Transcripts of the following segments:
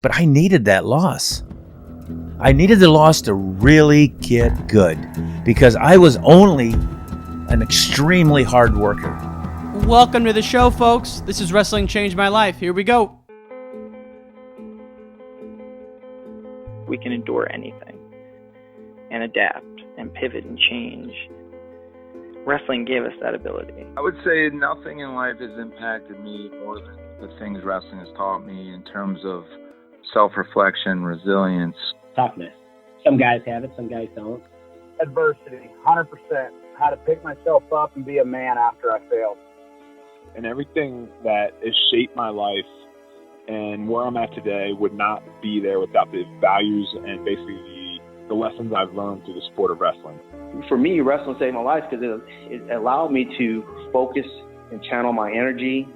But I needed that loss. I needed the loss to really get good because I was only an extremely hard worker. Welcome to the show, folks. This is Wrestling Changed My Life. Here we go. We can endure anything and adapt and pivot and change. Wrestling gave us that ability. I would say nothing in life has impacted me more than the things wrestling has taught me in terms of self-reflection, resilience. Toughness. Some guys have it, some guys don't. Adversity, 100%. How to pick myself up and be a man after I failed. And everything that has shaped my life and where I'm at today would not be there without the values and basically the lessons I've learned through the sport of wrestling. For me, wrestling saved my life because it allowed me to focus and channel my energy.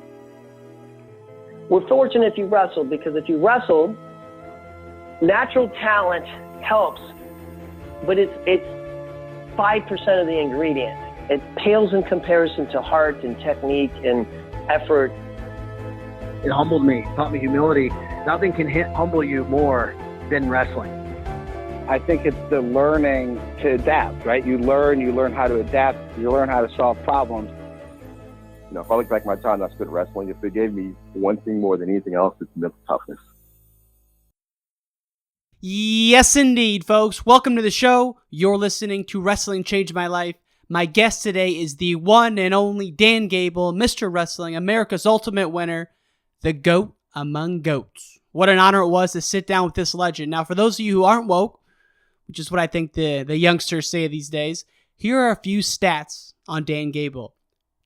We're fortunate if you wrestled, because if you wrestled, natural talent helps, but it's 5% of the ingredient. It pales in comparison to heart and technique and effort. It humbled me, taught me humility. Nothing can humble you more than wrestling. I think it's the learning to adapt, right? You learn how to adapt, you learn how to solve problems. You know, if I look back at my time I spent wrestling, if they gave me one thing more than anything else, it's mental toughness. Yes, indeed, folks. Welcome to the show. You're listening to Wrestling Changed My Life. My guest today is the one and only Dan Gable, Mr. Wrestling, America's Ultimate Winner, the GOAT among GOATs. What an honor it was to sit down with this legend. Now, for those of you who aren't woke, which is what I think the youngsters say these days, here are a few stats on Dan Gable.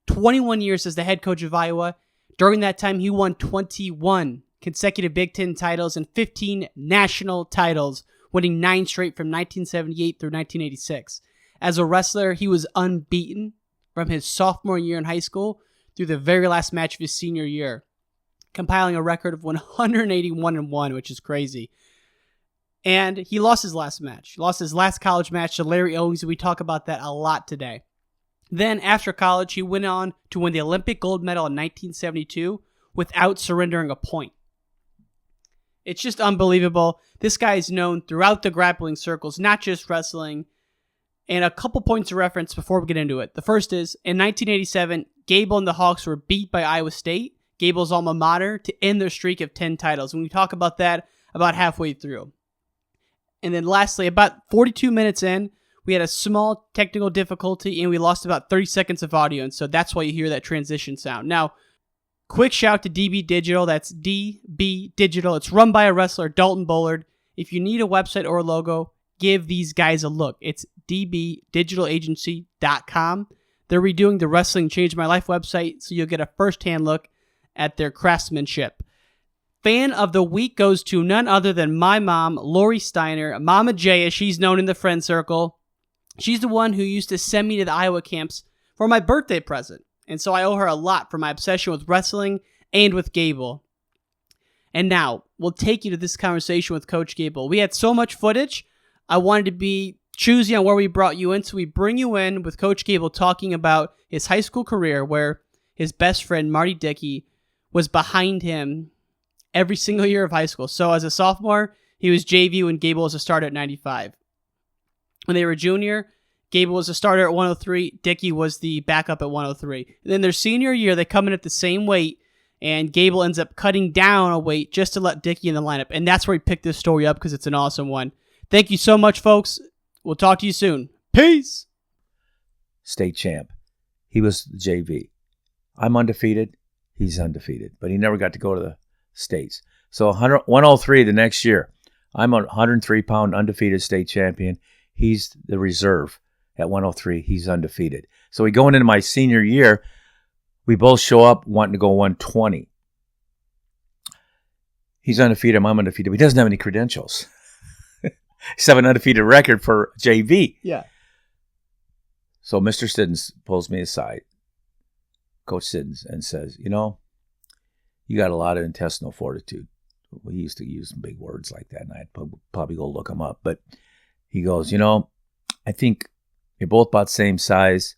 21 years as the head coach of Iowa. During that time, he won 21 consecutive Big Ten titles and 15 national titles, winning 9 straight from 1978 through 1986. As a wrestler, he was unbeaten from his sophomore year in high school through the very last match of his senior year, compiling a record of 181-1, which is crazy. And he lost his last match. He lost his last college match to Larry Owings, and we talk about that a lot today. Then, after college, he went on to win the Olympic gold medal in 1972 without surrendering a point. It's just unbelievable. This guy is known throughout the grappling circles, not just wrestling. And a couple points of reference before we get into it. The first is, in 1987, Gable and the Hawks were beat by Iowa State, Gable's alma mater, to end their streak of 10 titles. And we talk about that about halfway through. And then lastly, about 42 minutes in, we had a small technical difficulty and we lost about 30 seconds of audio. And so that's why you hear that transition sound. Now, quick shout to DB Digital. That's DB Digital. It's run by a wrestler, Dalton Bullard. If you need a website or a logo, give these guys a look. It's dbdigitalagency.com. They're redoing the Wrestling Changed My Life website, so you'll get a first-hand look at their craftsmanship. Fan of the week goes to none other than my mom, Lori Steiner, Mama J, as she's known in the friend circle. She's the one who used to send me to the Iowa camps for my birthday present, and so I owe her a lot for my obsession with wrestling and with Gable. And now, we'll take you to this conversation with Coach Gable. We had so much footage, I wanted to be choosy on where we brought you in, so we bring you in with Coach Gable talking about his high school career, where his best friend, Marty Dickey, was behind him every single year of high school. So as a sophomore, he was JV when Gable was a starter at 95. When they were junior, Gable was a starter at 103. Dickey was the backup at 103. And then their senior year, they come in at the same weight, and Gable ends up cutting down a weight just to let Dickey in the lineup. And that's where we picked this story up because it's an awesome one. Thank you so much, folks. We'll talk to you soon. Peace. State champ. He was the JV. I'm undefeated. He's undefeated. But he never got to go to the States. So 103 the next year. I'm a 103-pound undefeated state champion. He's the reserve at 103. He's undefeated. So we going into my senior year, we both show up wanting to go 120. He's undefeated. I'm undefeated. But he doesn't have any credentials. He's have an undefeated record for JV. Yeah. So Mr. Siddons pulls me aside, Coach Siddons, and says, you know, you got a lot of intestinal fortitude. Well, he used to use some big words like that, and I'd probably go look them up. But he goes, you know, I think you're both about the same size,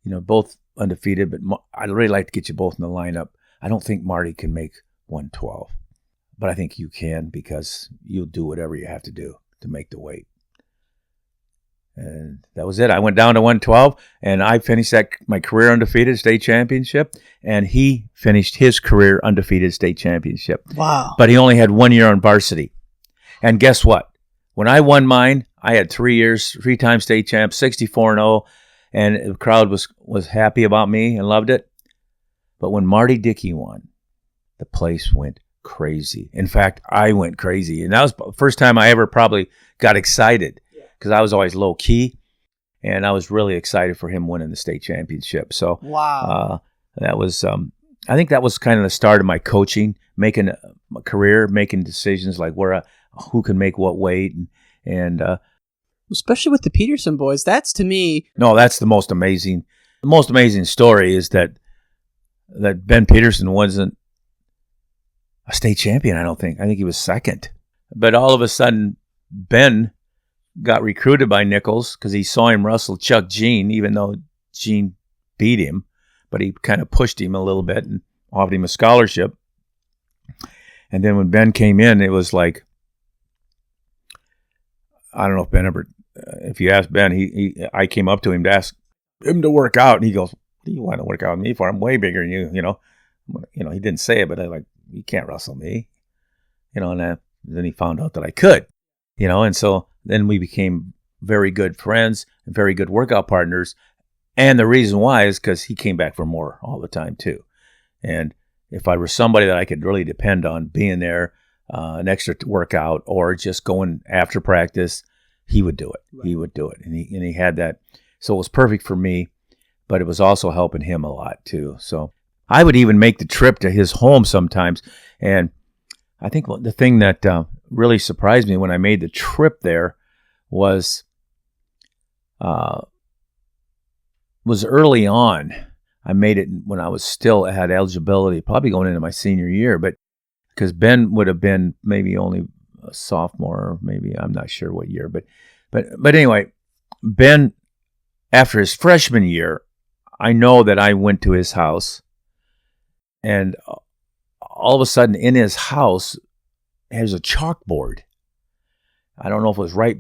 you know, both undefeated, but I'd really like to get you both in the lineup. I don't think Marty can make 112. but I think you can because you'll do whatever you have to do to make the weight. And that was it. I went down to 112, and I finished my career undefeated state championship, and he finished his career undefeated state championship. Wow. But he only had 1 year on varsity. And guess what? When I won mine, I had 3 years, 3-time state champ, 64-0, and the crowd was happy about me and loved it. But when Marty Dickey won, the place went crazy. In fact, I went crazy. And that was the first time I ever probably got excited because I was always low key. And I was really excited for him winning the state championship. So wow, that was, I think that was kind of the start of my coaching, making a career, making decisions like who can make what weight. And especially with the Peterson boys, that's to me. No, that's the most amazing. The most amazing story is that Ben Peterson wasn't a state champion, I don't think. I think he was second. But all of a sudden, Ben got recruited by Nichols because he saw him wrestle Chuck Jean, even though Jean beat him. But he kind of pushed him a little bit and offered him a scholarship. And then when Ben came in, it was like, I don't know if Ben ever, if you ask Ben, I came up to him to ask him to work out. And he goes, what do you want to work out with me for? I'm way bigger than you, you know. He didn't say it, but I like, you can't wrestle me, and then he found out that I could, and so then we became very good friends and very good workout partners. And the reason why is because he came back for more all the time too. And if I were somebody that I could really depend on being there, an extra workout or just going after practice, he would do it. Right. He would do it. And he had that. So it was perfect for me, but it was also helping him a lot too. So I would even make the trip to his home sometimes. And I think the thing that really surprised me when I made the trip there was early on. I made it when I was still had eligibility, probably going into my senior year, but because Ben would have been maybe only a sophomore, or maybe I'm not sure what year, but anyway, Ben, after his freshman year, I know that I went to his house. And all of a sudden, in his house, there's a chalkboard. I don't know if it was right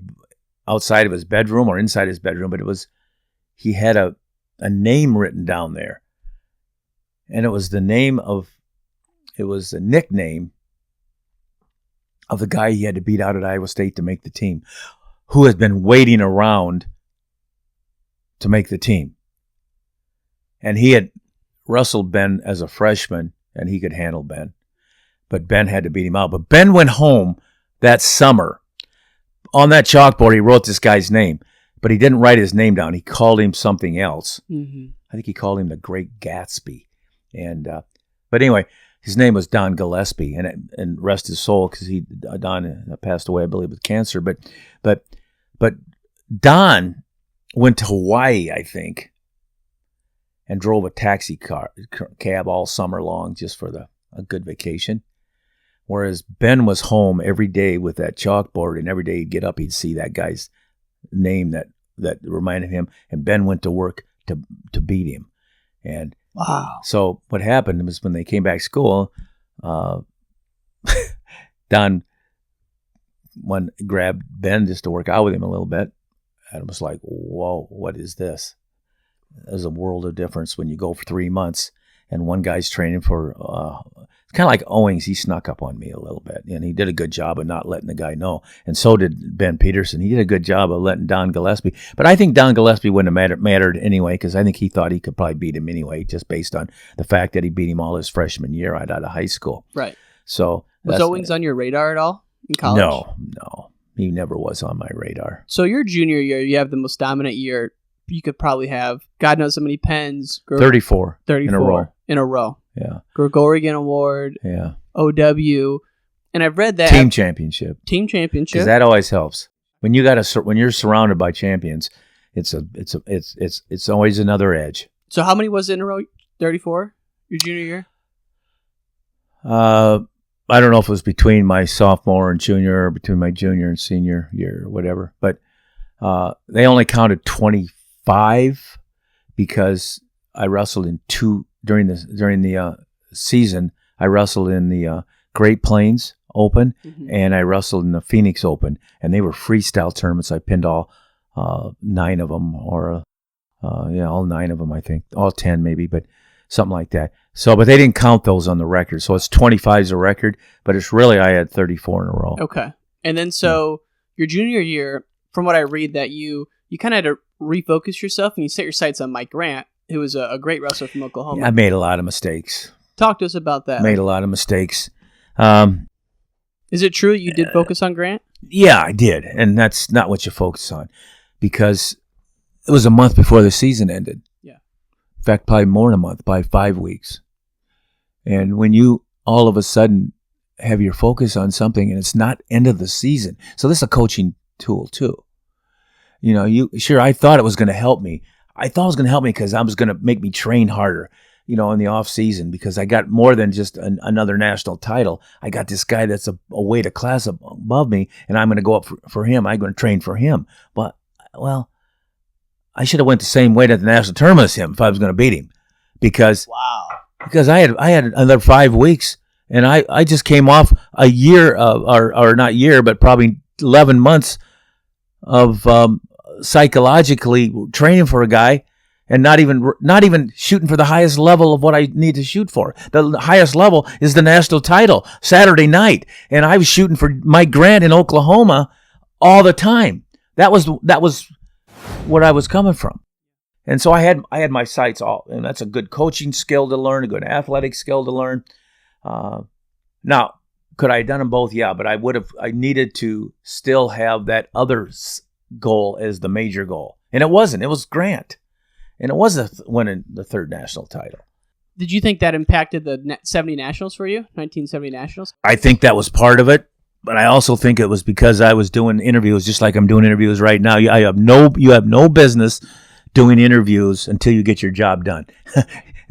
outside of his bedroom or inside his bedroom, but he had a name written down there. And it was the nickname of the guy he had to beat out at Iowa State to make the team, who has been waiting around to make the team. And he had wrestled Ben as a freshman, and he could handle Ben. But Ben had to beat him out. But Ben went home that summer. On that chalkboard, he wrote this guy's name, but he didn't write his name down. He called him something else. Mm-hmm. I think he called him the Great Gatsby. And but anyway, his name was Don Gillespie, and rest his soul, because Don passed away, I believe, with cancer. But Don went to Hawaii, I think, and drove a taxi cab all summer long just for a good vacation. Whereas Ben was home every day with that chalkboard, and every day he'd get up, he'd see that guy's name that reminded him, and Ben went to work to beat him. And wow. So what happened was when they came back to school, Don grabbed Ben just to work out with him a little bit, and it was like, whoa, what is this? There's a world of difference when you go for 3 months and one guy's training for, it's kind of like Owings. He snuck up on me a little bit, and he did a good job of not letting the guy know. And so did Ben Peterson. He did a good job of letting Don Gillespie. But I think Don Gillespie wouldn't have mattered anyway, because I think he thought he could probably beat him anyway, just based on the fact that he beat him all his freshman year right out of high school. Right. So was Owings on your radar at all in college? No. He never was on my radar. So your junior year, you have the most dominant year you could probably have. God knows how many pens. 34 in a row. Yeah. Gregorian Award. Yeah. OW. And I've read that. Team championship. Because that always helps. When you're surrounded by champions, it's always another edge. So how many was it in a row? 34? Your junior year? I don't know if it was between my sophomore and junior, or between my junior and senior year, or whatever. But they only counted 25 because I wrestled in two during the season. I wrestled in the Great Plains Open, and I wrestled in the Phoenix Open, and they were freestyle tournaments. I pinned all 9 of them, or all 9 of them, I think, all 10 maybe, but something like that. So, but they didn't count those on the record. So it's 25 is a record, but it's really I had 34 in a row. Okay, and then so your junior year, from what I read, that you kind of had to refocus yourself, and you set your sights on Mike Grant, who was a great wrestler from Oklahoma. Yeah, I made a lot of mistakes. Talk to us about that. Made a lot of mistakes. Is it true that you did focus on Grant? Yeah, I did. And that's not what you focus on, because it was a month before the season ended. Yeah. In fact, probably more than a month, by 5 weeks. And when you all of a sudden have your focus on something and it's not end of the season. So this is a coaching tool too. You know, I thought it was going to help me. I thought it was going to help me because I was going to make me train harder, in the off season, because I got more than just another national title. I got this guy that's a weight of class above me, and I'm going to go up for him. I'm going to train for him. But, well, I should have went the same weight at the national tournament as him if I was going to beat him, because I had another 5 weeks, and I just came off a year or not year, but probably 11 months of psychologically training for a guy, and not even shooting for the highest level of what I need to shoot for. The highest level is the national title Saturday night, and I was shooting for Mike Grant in Oklahoma all the time. That was what I was coming from, and so I had my sights all, and that's a good coaching skill to learn, a good athletic skill to learn. Now, could I have done them both? Yeah, but I needed to still have that other goal as the major goal, and it wasn't. It was Grant. And it was winning the 3rd national title. Did you think that impacted the 70 Nationals for you, 1970 Nationals? I think that was part of it, but I also think it was because I was doing interviews just like I'm doing interviews right now. You have no business doing interviews until you get your job done. And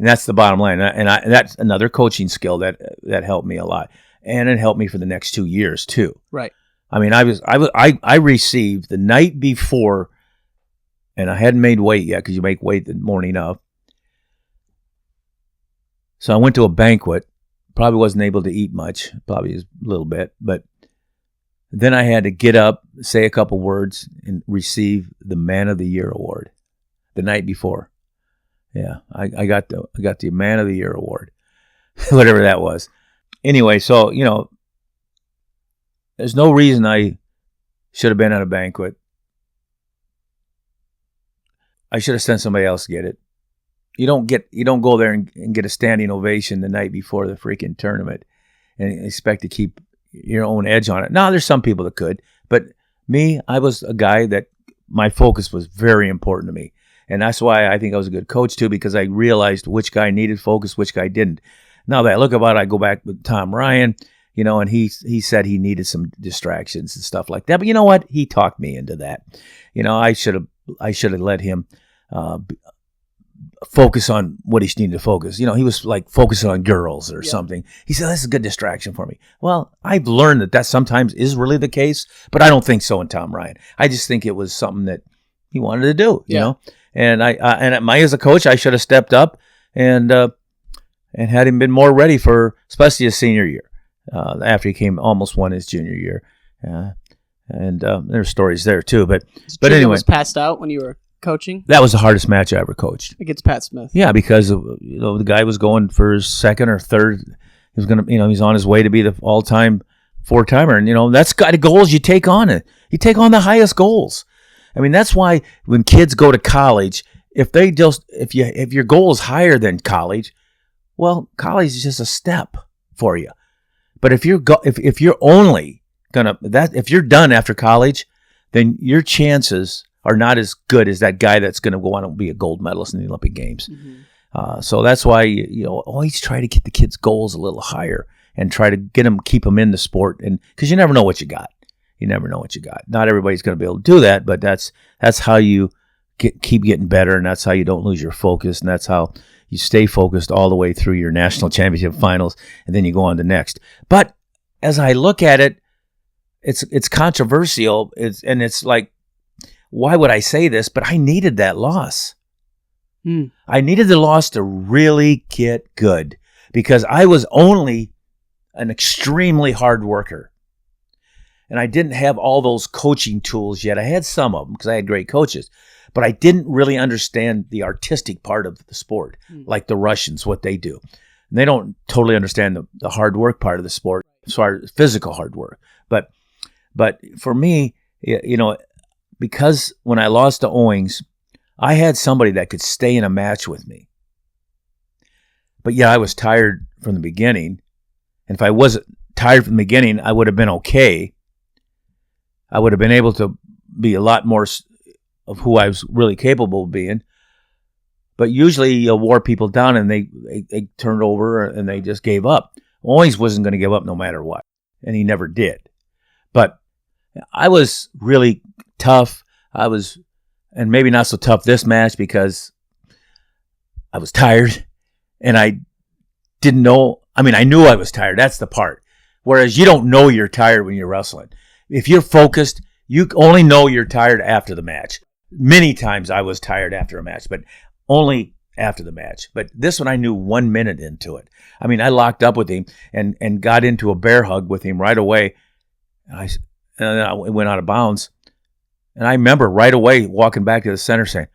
that's the bottom line. And that's another coaching skill that helped me a lot. And it helped me for the next 2 years too. Right. I mean, I received the night before, and I hadn't made weight yet, because you make weight the morning of. So I went to a banquet. Probably wasn't able to eat much, probably a little bit. But then I had to get up, say a couple words, and receive the Man of the Year award the night before. Yeah, I got the Man of the Year award, whatever that was. Anyway, so, there's no reason I should have been at a banquet. I should have sent somebody else to get it. You don't go there and get a standing ovation the night before the freaking tournament and expect to keep your own edge on it. Now, there's some people that could, but me, I was a guy that my focus was very important to me. And that's why I think I was a good coach too, because I realized which guy needed focus, which guy didn't. Now that I look about it, I go back with Tom Ryan, and he said he needed some distractions and stuff like that. But you know what? He talked me into that. I should have let him focus on what he needed to focus. He was like focusing on girls or something. He said, that's a good distraction for me. Well, I've learned that sometimes is really the case, but I don't think so in Tom Ryan. I just think it was something that he wanted to do, you know? And as a coach, I should have stepped up and had him been more ready for, especially his senior year, after he almost won his junior year. And there's stories there too, but anyway. Was passed out when you were coaching? That was the hardest match I ever coached. Against Pat Smith. Yeah, because the guy was going for his 2nd or 3rd. He was gonna, he's on his way to be the all-time 4-timer, and that's got goals you take on it. You take on the highest goals. I mean, that's why when kids go to college, if your goal is higher than college, well, college is just a step for you. But if you're only gonna if you're done after college, then your chances are not as good as that guy that's going to go on and be a gold medalist in the Olympic Games. Mm-hmm. So that's why always try to get the kids' goals a little higher and try to keep them in the sport, and because you never know what you got. You never know what you got. Not everybody's going to be able to do that, but that's how you keep getting better, and that's how you don't lose your focus, and that's how you stay focused all the way through your national championship finals, and then you go on to next. But as I look at it, it's controversial. It's like, why would I say this? But I needed that loss. I needed the loss to really get good, because I was only an extremely hard worker. And I didn't have all those coaching tools yet. I had some of them because I had great coaches, but I didn't really understand the artistic part of the sport, like the Russians, what they do. And they don't totally understand the hard work part of the sport, as far as physical hard work. But for me, you know, because when I lost to Owings, I had somebody that could stay in a match with me. But yeah, I was tired from the beginning. And if I wasn't tired from the beginning, I would have been okay. I would have been able to be a lot more of who I was really capable of being. But usually you wore people down and they turned over and they just gave up. Owings wasn't going to give up no matter what. And he never did. But I was really tough. And maybe not so tough this match because I was tired and I didn't know. I mean, I knew I was tired. That's the part. Whereas you don't know you're tired when you're wrestling. If you're focused, you only know you're tired after the match. Many times I was tired after a match, but only after the match. But this one I knew 1 minute into it. I mean, I locked up with him and got into a bear hug with him right away. And then I went out of bounds. And I remember right away walking back to the center saying,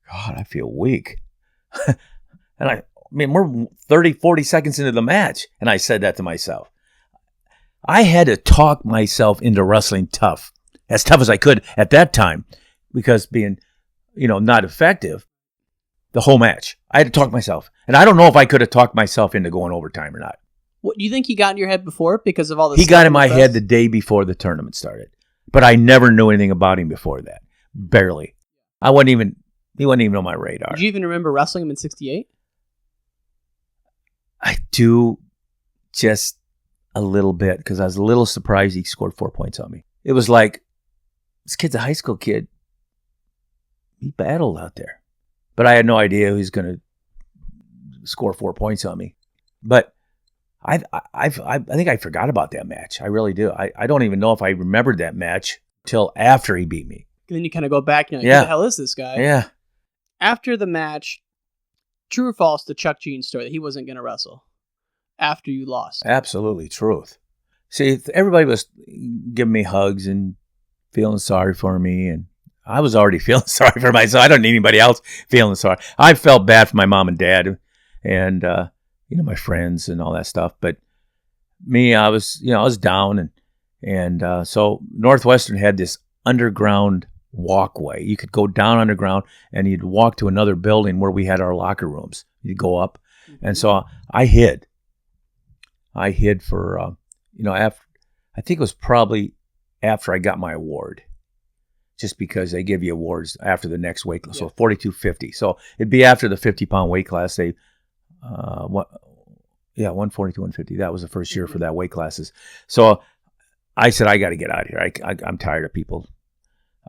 God, I feel weak. And I mean, we're 30, 40 seconds into the match. And I said that to myself. I had to talk myself into wrestling as tough as I could at that time, because being, not effective the whole match. I had to talk myself. And I don't know if I could have talked myself into going overtime or not. What do you think he got in your head before because of all this? He got in my head the day before the tournament started. But I never knew anything about him before that. Barely. He wasn't even on my radar. Do you even remember wrestling him in 68? I do, just a little bit, because I was a little surprised he scored 4 points on me. It was like, this kid's a high school kid. He battled out there. But I had no idea he was going to score 4 points on me. But I think I forgot about that match. I really do. I don't even know if I remembered that match till after he beat me. And then you kind of go back and you're like, who the hell is this guy? Yeah. After the match, true or false, the Chuck Jean story that he wasn't going to wrestle after you lost? Absolutely truth. See, everybody was giving me hugs and feeling sorry for me, and I was already feeling sorry for myself. I don't need anybody else feeling sorry. I felt bad for my mom and dad and my friends and all that stuff. But me, I was down, and so Northwestern had this underground walkway. You could go down underground and you'd walk to another building where we had our locker rooms. You'd go up. And so I hid for, after, I think it was probably after I got my award, just because they give you awards after the next weight class. So 4250. So it'd be after the 50-pound weight class. They, 142, 150. That was the first year for that weight classes. So I said, I got to get out of here. I'm tired of people.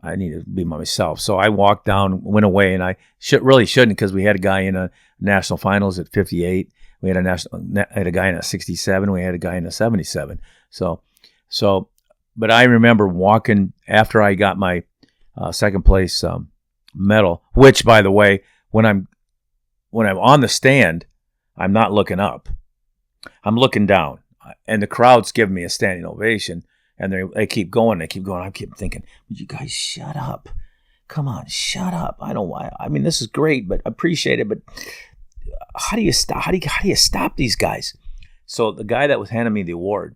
I need to be myself. So I walked down, went away, and I really shouldn't, because we had a guy in a national finals at 58. We had a guy in a 67. We had a guy in a 77. So, but I remember walking after I got my second place medal, which, by the way, when I'm on the stand, I'm not looking up. I'm looking down, and the crowd's giving me a standing ovation. And they keep going. I keep thinking, would you guys shut up? Come on, shut up. I don't want. I mean, this is great, but appreciate it. But how do you stop? How do you stop these guys? So the guy that was handing me the award,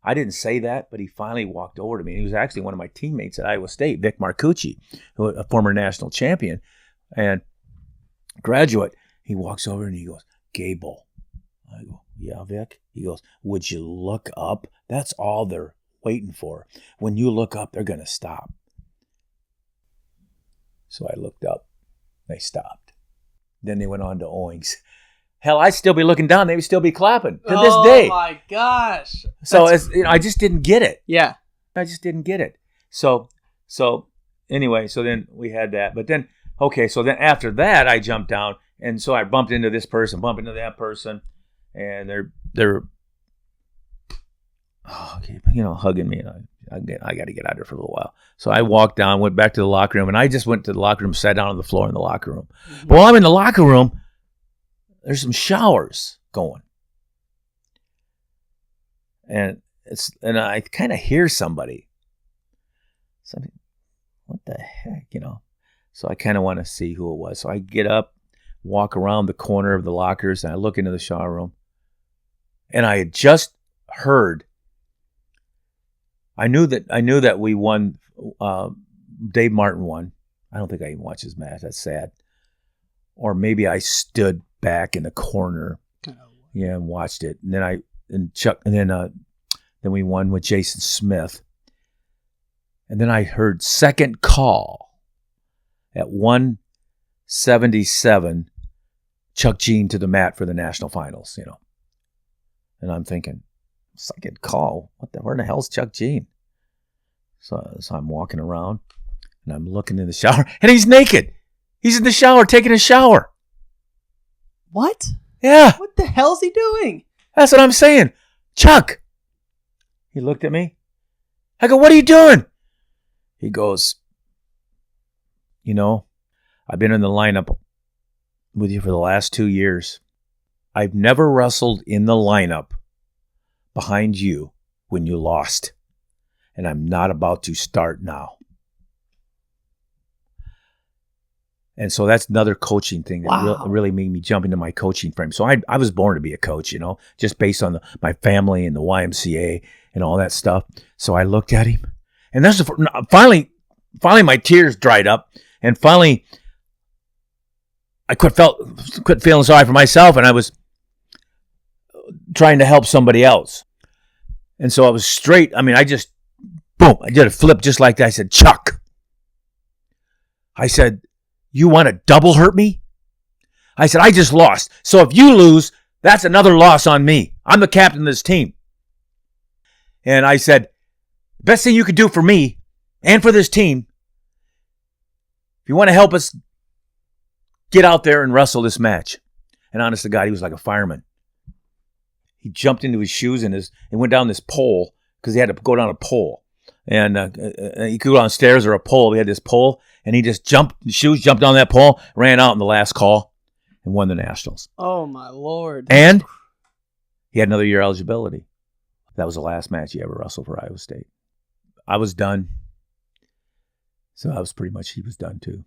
I didn't say that, but he finally walked over to me. He was actually one of my teammates at Iowa State, Vic Marcucci, a former national champion and graduate. He walks over and he goes, Gable. I go, yeah, Vic. He goes, would you look up? That's all they're waiting for. When you look up, they're going to stop. So I looked up. They stopped. Then they went on to Owings. Hell, I'd still be looking down. They would still be clapping to this day. Oh my gosh. So I just didn't get it. Yeah. I just didn't get it. So anyway, so then we had that. But then, so then after that, I jumped down. And so I bumped into this person, bumped into that person. And they're hugging me. And I got to get out of there for a little while. So I walked down, went back to the locker room, and I just went to the locker room, sat down on the floor in the locker room. Mm-hmm. But while I'm in the locker room, there's some showers going. and I kind of hear somebody. What the heck, So I kind of want to see who it was. So I get up, walk around the corner of the lockers, and I look into the shower room. And I had just heard. I knew that we won. Dave Martin won. I don't think I even watched his match. That's sad. Or maybe I stood back in the corner, and watched it. And then we won with Jason Smith. And then I heard second call at 177, Chuck Jean to the mat for the national finals, And I'm thinking, second call? Where the hell's Chuck Jean? So I'm walking around, and I'm looking in the shower, and he's naked. He's in the shower, taking a shower. What? Yeah. What the hell's he doing? That's what I'm saying. Chuck. He looked at me. I go, what are you doing? He goes, I've been in the lineup with you for the last 2 years. I've never wrestled in the lineup behind you when you lost. And I'm not about to start now. And so that's another coaching thing that really made me jump into my coaching frame. So I was born to be a coach, just based on my family and the YMCA and all that stuff. So I looked at him, and that's finally my tears dried up, and finally I quit feeling sorry for myself, and I was trying to help somebody else. And so I was straight. I did a flip just like that. I said, Chuck. I said, you want to double hurt me? I said, I just lost. So if you lose, that's another loss on me. I'm the captain of this team. And I said, best thing you could do for me and for this team, if you want to help us get out there and wrestle this match. And honest to God, he was like a fireman. He jumped into his shoes and went down this pole because he had to go down a pole. And he could go downstairs or a pole. We had this pole, and he just jumped on that pole, ran out in the last call, and won the Nationals. Oh, my Lord. And he had another year eligibility. That was the last match he ever wrestled for Iowa State. I was done. So I was pretty much, he was done too.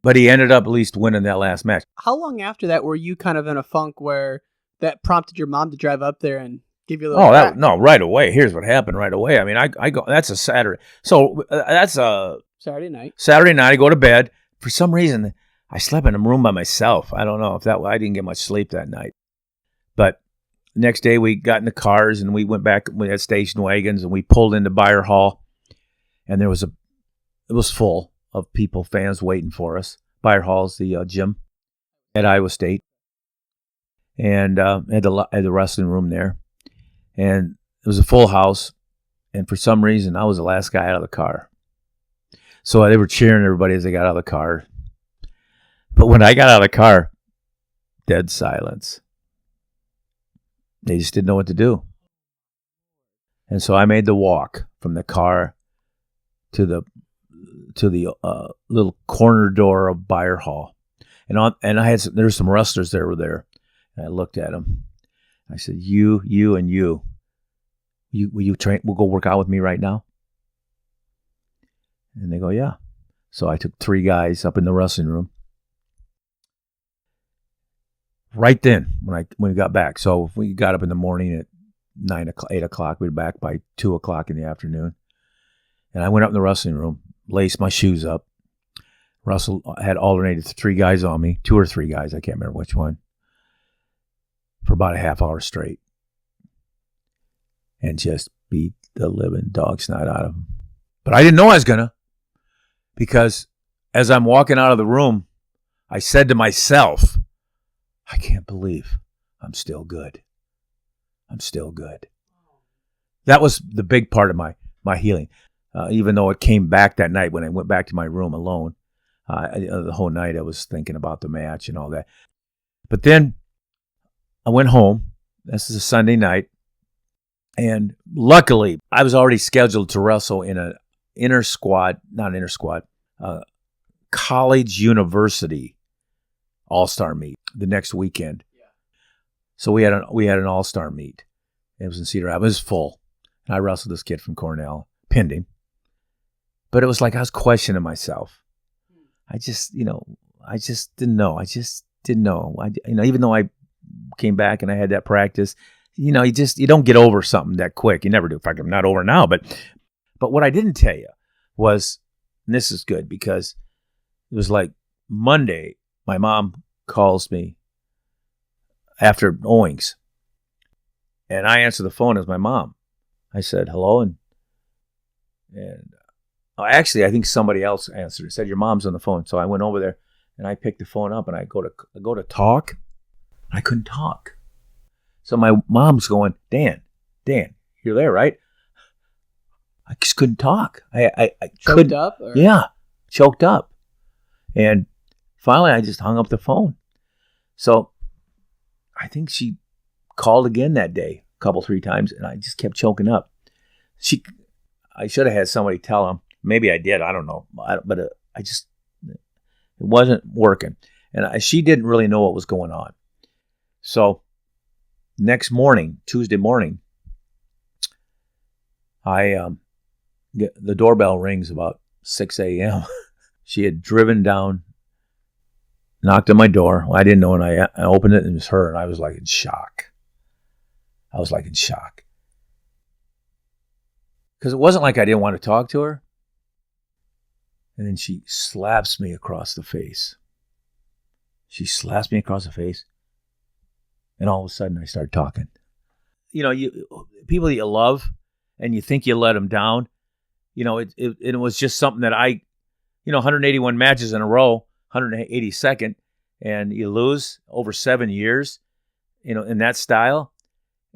But he ended up at least winning that last match. How long after that were you kind of in a funk where that prompted your mom to drive up there and give you a little right away. Here's what happened right away. I go, that's a Saturday. So that's a Saturday night. Saturday night, I go to bed. For some reason, I slept in a room by myself. I don't know if I didn't get much sleep that night. But next day, we got in the cars and we went back. We had station wagons and we pulled into Beyer Hall. And it was full of people, fans waiting for us. Beyer Hall's the gym at Iowa State. And had the wrestling room there. And it was a full house. And for some reason, I was the last guy out of the car. So they were cheering everybody as they got out of the car. But when I got out of the car, dead silence. They just didn't know what to do. And so I made the walk from the car to the little corner door of Beyer Hall. And there were some wrestlers that were there. And I looked at them. I said, you, and you. Will you train? We'll go work out with me right now. And they go, yeah. So I took 3 guys up in the wrestling room. Right then, when we got back. So we got up in the morning at 8 o'clock. We were back by 2 o'clock in the afternoon. And I went up in the wrestling room, laced my shoes up. Russell had alternated 3 guys on me, 2 or 3 guys, I can't remember which one, for about a half hour straight. And just beat the living dog snot out of them. But I didn't know I was going to. Because as I'm walking out of the room, I said to myself, I can't believe I'm still good. I'm still good. That was the big part of my healing. Even though it came back that night when I went back to my room alone. The whole night I was thinking about the match and all that. But then I went home. This is a Sunday night. And luckily, I was already scheduled to wrestle in an college university all-star meet the next weekend. Yeah. So we had an all-star meet. It was in Cedar Rapids. It was full. And I wrestled this kid from Cornell, pinned him. But it was like I was questioning myself. I just didn't know. Even though I came back and I had that practice, you don't get over something that quick. You never do. In fact, I'm not over now. But what I didn't tell you was, and this is good because it was like Monday, my mom calls me after Owings. And I answer the phone as my mom. I said, hello. And actually, I think somebody else answered. It said, your mom's on the phone. So I went over there and I picked the phone up and I go to talk. I couldn't talk. So my mom's going, Dan, you're there, right? I just couldn't talk. I choked up? Or? Yeah, choked up. And finally, I just hung up the phone. So I think she called again that day, a couple, 3 times, and I just kept choking up. I should have had somebody tell him. Maybe I did. I don't know. But it wasn't working. And she didn't really know what was going on. So next morning, Tuesday morning, the doorbell rings about 6 a.m. She had driven down, knocked on my door. Well, I didn't know, and I opened it, and it was her, and I was like in shock. Because it wasn't like I didn't want to talk to her. And then she slaps me across the face. And all of a sudden, I start talking. People that you love, and you think you let them down. It was just something that 181 matches in a row, 182nd, and you lose over 7 years, in that style.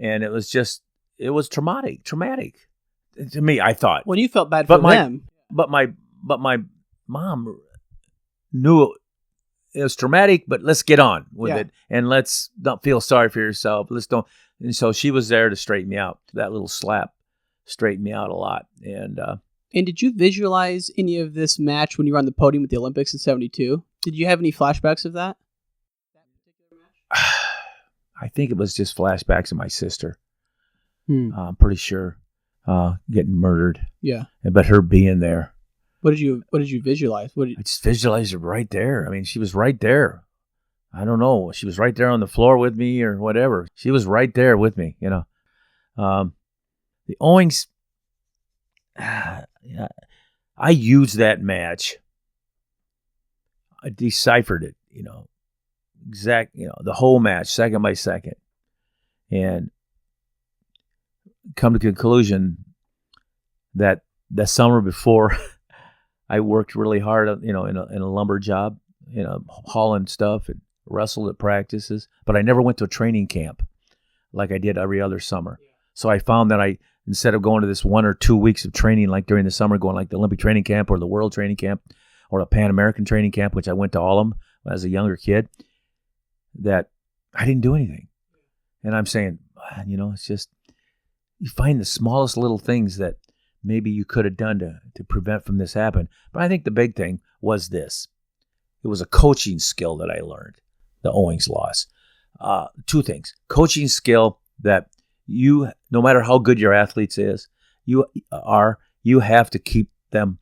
And it was traumatic to me, I thought. Well, you felt bad for them. But my mom knew it was traumatic, but let's get on with it. And let's not feel sorry for yourself. Let's don't. And so she was there to straighten me out. That little slap straightened me out a lot. And did you visualize any of this match when you were on the podium at the Olympics in 72? Did you have any flashbacks of that? I think it was just flashbacks of my sister. I'm pretty sure getting murdered. Yeah. But her being there. What did you visualize? I just visualized her right there. I mean, she was right there. I don't know. She was right there on the floor with me or whatever. She was right there with me, The Owings, I used that match. I deciphered it, the whole match, second by second. And come to the conclusion that the summer before, I worked really hard, in a lumber job, hauling stuff and wrestled at practices. But I never went to a training camp like I did every other summer. So I found that instead of going to this 1 or 2 weeks of training, like during the summer, going like the Olympic training camp or the World training camp or a Pan American training camp, which I went to all of them as a younger kid, that I didn't do anything. And I'm saying, it's just, you find the smallest little things that maybe you could have done to prevent from this happening. But I think the big thing was this. It was a coaching skill that I learned, the Owings loss. 2 things. Coaching skill that you, no matter how good your athletes is, you have to keep them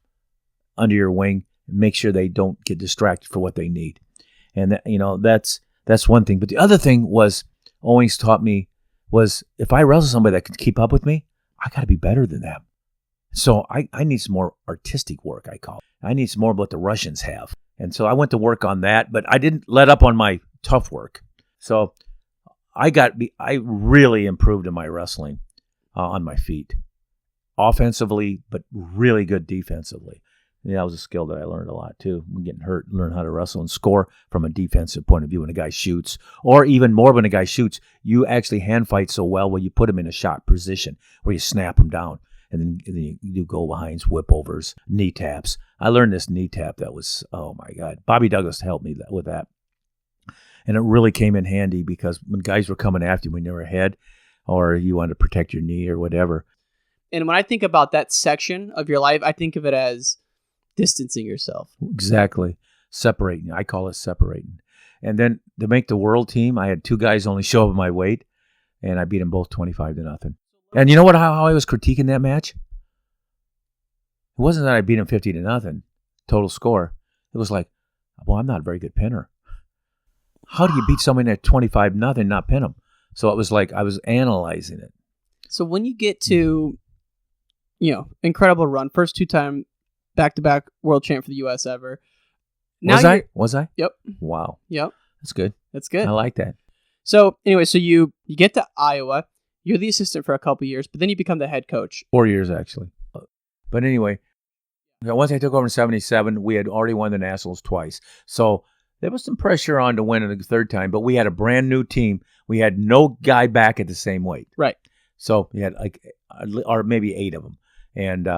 under your wing and make sure they don't get distracted for what they need. And that's one thing. But the other thing was Owings taught me was if I wrestle somebody that can keep up with me, I got to be better than them. So I need some more artistic work, I call it. I need some more of what the Russians have. And so I went to work on that, but I didn't let up on my tough work. So I really improved in my wrestling on my feet. Offensively, but really good defensively. And that was a skill that I learned a lot too. When getting hurt, learn how to wrestle and score from a defensive point of view when a guy shoots. Or even more when a guy shoots, you actually hand fight so well where you put him in a shot position where you snap him down. And then you do go behinds, whip overs, knee taps. I learned this knee tap that was, oh my God. Bobby Douglas helped me with that. And it really came in handy because when guys were coming after you when you were ahead or you wanted to protect your knee or whatever. And when I think about that section of your life, I think of it as distancing yourself. Exactly. Separating. I call it separating. And then to make the world team, I had 2 guys only show up at my weight. and I beat them both 25-0. And you know how I was critiquing that match? It wasn't that I beat him 50-0 total score. It was like, well, I'm not a very good pinner. How do you beat somebody at 25-0 and not pin them? So it was like I was analyzing it. So when you get to, incredible run, first 2-time back-to-back world champ for the U.S. ever. Now Was I? Yep. Wow. Yep. That's good. That's good. I like that. So anyway, so you get to Iowa. You're the assistant for a couple years, but then you become the head coach. 4 years, actually. But anyway, once I took over in 77, we had already won the Nationals twice. So there was some pressure on to win it the third time, but we had a brand new team. We had no guy back at the same weight. Right. So we had or maybe 8 of them. And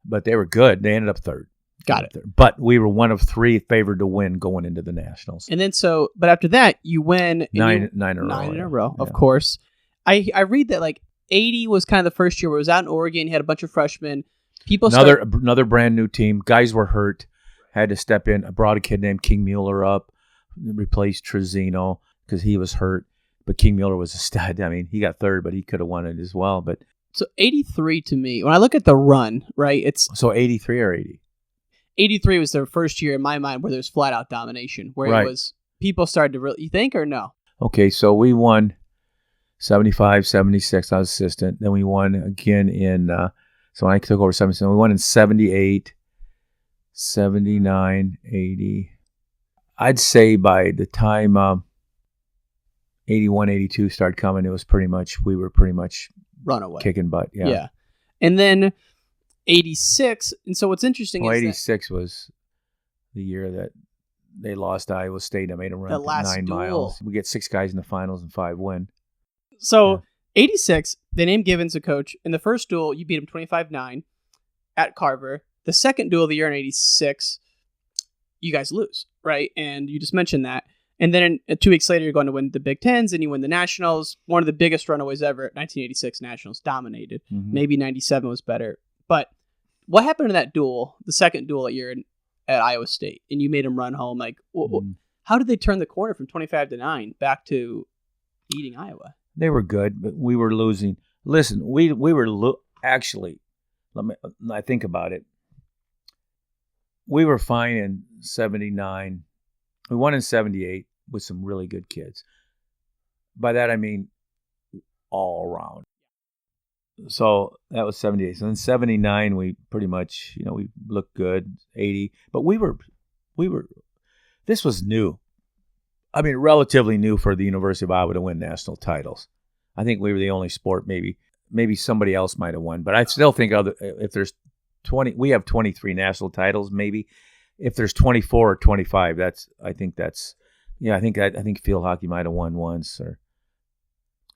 but they were good. They ended up third. Got it. But we were one of 3 favored to win going into the Nationals. And then but after that, you win nine in a row. 9 in a row, Yeah. of course. I read that 80 was kind of the first year where it was out in Oregon. You had a bunch of freshmen. Another brand new team. Guys were hurt. Had to step in. I brought a kid named King Mueller up, replaced Trezino because he was hurt. But King Mueller was a stud. I mean, he got third, but he could have won it as well. But so 83 to me, when I look at the run, right? So 83 or 80? 83 was their first year in my mind where there was flat out domination, where it was people started to really. You think or no? Okay, so we won 75, 76. I was assistant. Then we won again in. So when I took over 77, we won in 78, 79, 80. I'd say by the time 81, 82 started coming, we were pretty much runaway, kicking butt. Yeah. And then 86. And so what's interesting is 86 was the year that they lost Iowa State. I made them run the last 9 duel. miles. We get 6 guys in the finals and 5 win. So 86, they named Givens a coach. In the first duel, you beat him 25-9 at Carver. The second duel of the year in 86, you guys lose, right? And you just mentioned that. And then 2 weeks later, you're going to win the Big Tens, and you win the Nationals. One of the biggest runaways ever. 1986 Nationals dominated. Mm-hmm. Maybe 97 was better. But what happened in that duel, the second duel that year at Iowa State, and you made them run home? How did they turn the corner from 25-9 back to beating Iowa? They were good, but we were losing. Listen, we were actually. I think about it. We were fine in 79. We won in 78 with some really good kids. By that I mean all around. So that was 78. So in 79 we pretty much, we looked good. 80, but we were. This was new. I mean, relatively new for the University of Iowa to win national titles. I think we were the only sport. Maybe somebody else might have won, but I still think if there's 20, we have 23 national titles. Maybe if there's 24 or 25, I think field hockey might have won once, or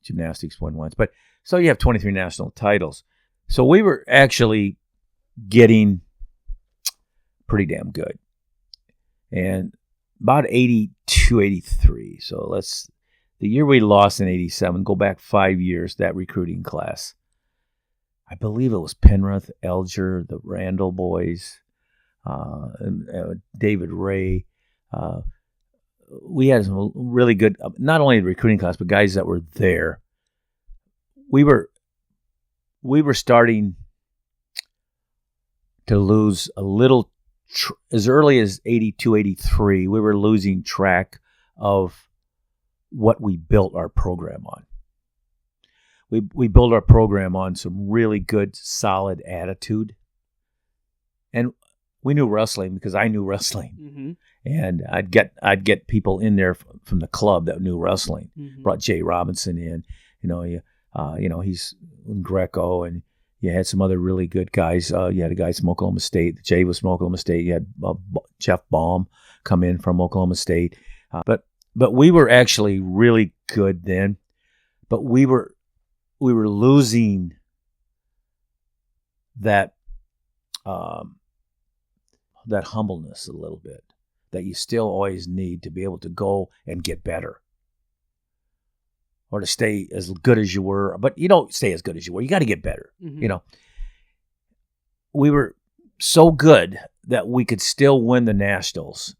gymnastics won once. But so you have 23 national titles. So we were actually getting pretty damn good, and about 82, 83. So the year we lost in 87, go back 5 years, that recruiting class. I believe it was Penrith, Elger, the Randall boys, and David Ray. We had some really good, not only the recruiting class, but guys that were there. We were starting to lose a little. As early as 82, 83, we were losing track of what we built our program on. We built our program on some really good, solid attitude. And we knew wrestling because I knew wrestling. Mm-hmm. And I'd get people in there from the club that knew wrestling. Mm-hmm. Brought Jay Robinson in, he's in Greco, and you had some other really good guys. You had a guy from Oklahoma State. Jay was from Oklahoma State. You had Jeff Baum come in from Oklahoma State. But we were actually really good then. But we were losing that humbleness a little bit that you still always need to be able to go and get better, or to stay as good as you were. But you don't stay as good as you were. You got to get better. Mm-hmm. We were so good that we could still win the Nationals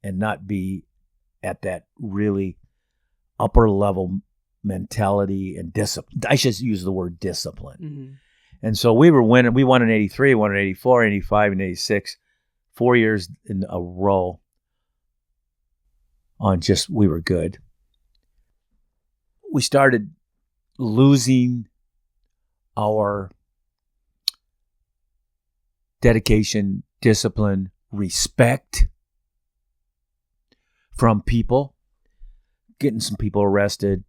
and not be at that really upper level mentality and discipline. I should use the word discipline. Mm-hmm. And so we were winning. We won in 83, won in 84, 85, and 86. 4 years in a row on just, we were good. We started losing our dedication, discipline, respect from people, getting some people arrested,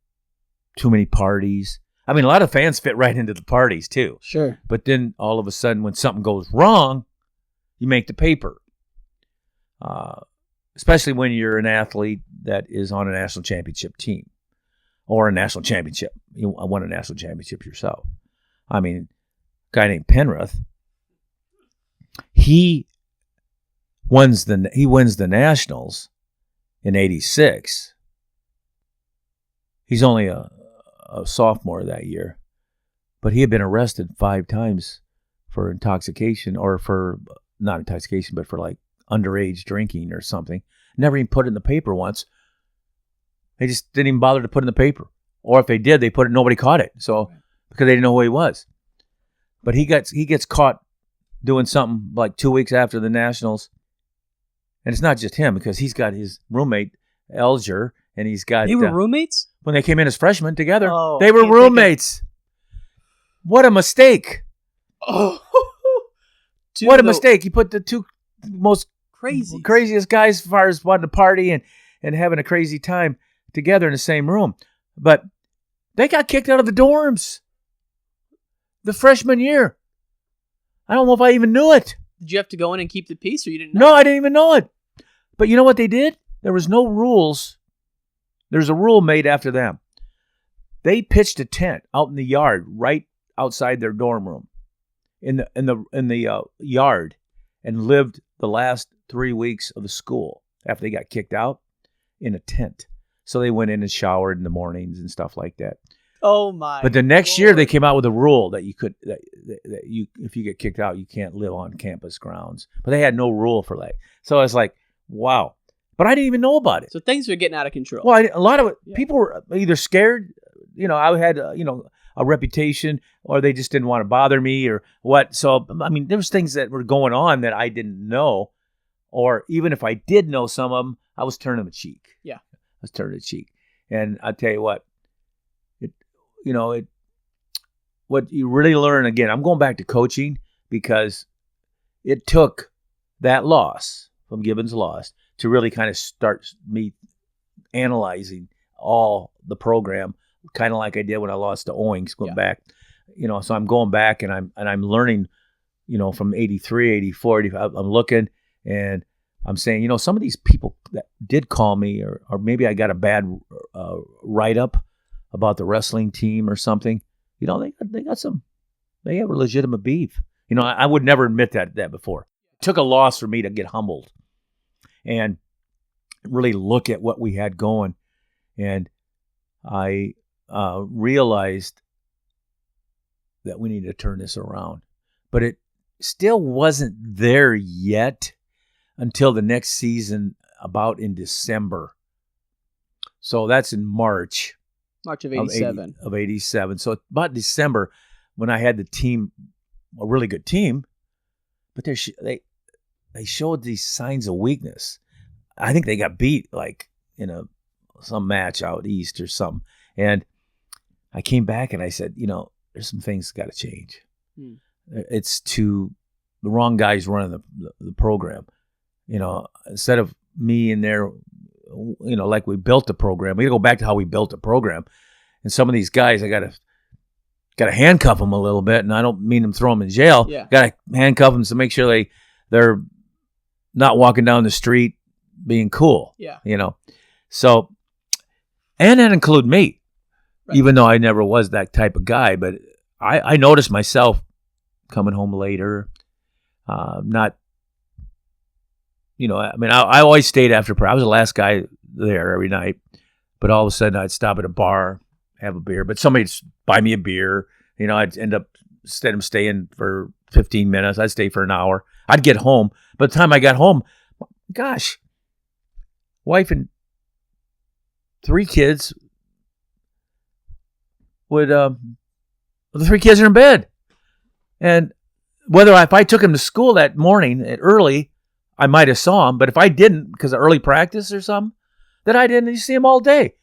too many parties. I mean, a lot of fans fit right into the parties too. Sure. But then all of a sudden when something goes wrong, you make the paper. Especially when you're an athlete that is on a national championship team or a national championship. You won a national championship yourself. I mean, a guy named Penrith, he wins the Nationals in 86. He's only a sophomore that year, but he had been arrested 5 times for intoxication, or for not intoxication, but for like underage drinking or something. Never even put it in the paper once. They just didn't even bother to put it in the paper. Or if they did, they put it, nobody caught it. So, because they didn't know who he was. But he gets caught doing something like 2 weeks after the Nationals. And it's not just him, because he's got his roommate, Elger, and he's got... They were roommates? When they came in as freshmen together. Oh, they were roommates. What a mistake. Oh. Dude, what a mistake. He put the two most craziest guys as far as wanting to party and having a crazy time together in the same room. But they got kicked out of the dorms the freshman year. I don't know if I even knew it. Did you have to go in and keep the peace, or you didn't know? No, I didn't even know it. But you know what they did? There was no rules. There's a rule made after them. They pitched a tent out in the yard right outside their dorm room in the yard, and lived the last 3 weeks of the school after they got kicked out in a tent. So they went in and showered in the mornings and stuff like that. Oh my! But the next year they came out with a rule that you could that you, if you get kicked out, you can't live on campus grounds. But they had no rule for that. So I was like, wow. But I didn't even know about it. So things were getting out of control. Well, a lot of it, people were either scared. I had a reputation, or they just didn't want to bother me, or what. So I mean, there was things that were going on that I didn't know, or even if I did know some of them, I was turning the cheek. Yeah, I was turning the cheek. And I tell you what, what you really learn, again, I'm going back to coaching, because it took that loss from Gibbons' loss to really kind of start me analyzing all the program, kind of like I did when I lost to Owings, going back. So I'm going back and I'm learning, from 83, 84, 85, I'm looking and I'm saying, some of these people that did call me, or maybe I got a bad write-up about the wrestling team or something, they have a legitimate beef. I would never admit that before. It took a loss for me to get humbled and really look at what we had going. And I realized that we needed to turn this around. But it still wasn't there yet until the next season, about in December. So that's in March of 87. Of 87. So about December, when I had the team, a really good team, but they showed these signs of weakness. I think they got beat like in some match out east or something. And I came back and I said, there's some things got to change. It's the wrong guys running the program. Instead of me in there, like we built the program, we got to go back to how we built the program. And some of these guys, I got to handcuff them a little bit, and I don't mean them throw them in jail. Yeah. Got to handcuff them to make sure they're not walking down the street being cool. Yeah. So, and that include me, right. Even though I never was that type of guy, but I noticed myself coming home later, not. I always stayed after practice. I was the last guy there every night, but all of a sudden I'd stop at a bar, have a beer, but somebody'd buy me a beer. I'd end up, instead of staying for 15 minutes, I'd stay for an hour. I'd get home. By the time I got home, gosh, wife and 3 kids the 3 kids are in bed. And if I took him to school that morning early, I might have saw him. But if I didn't, because of early practice or something, then I didn't see him all day.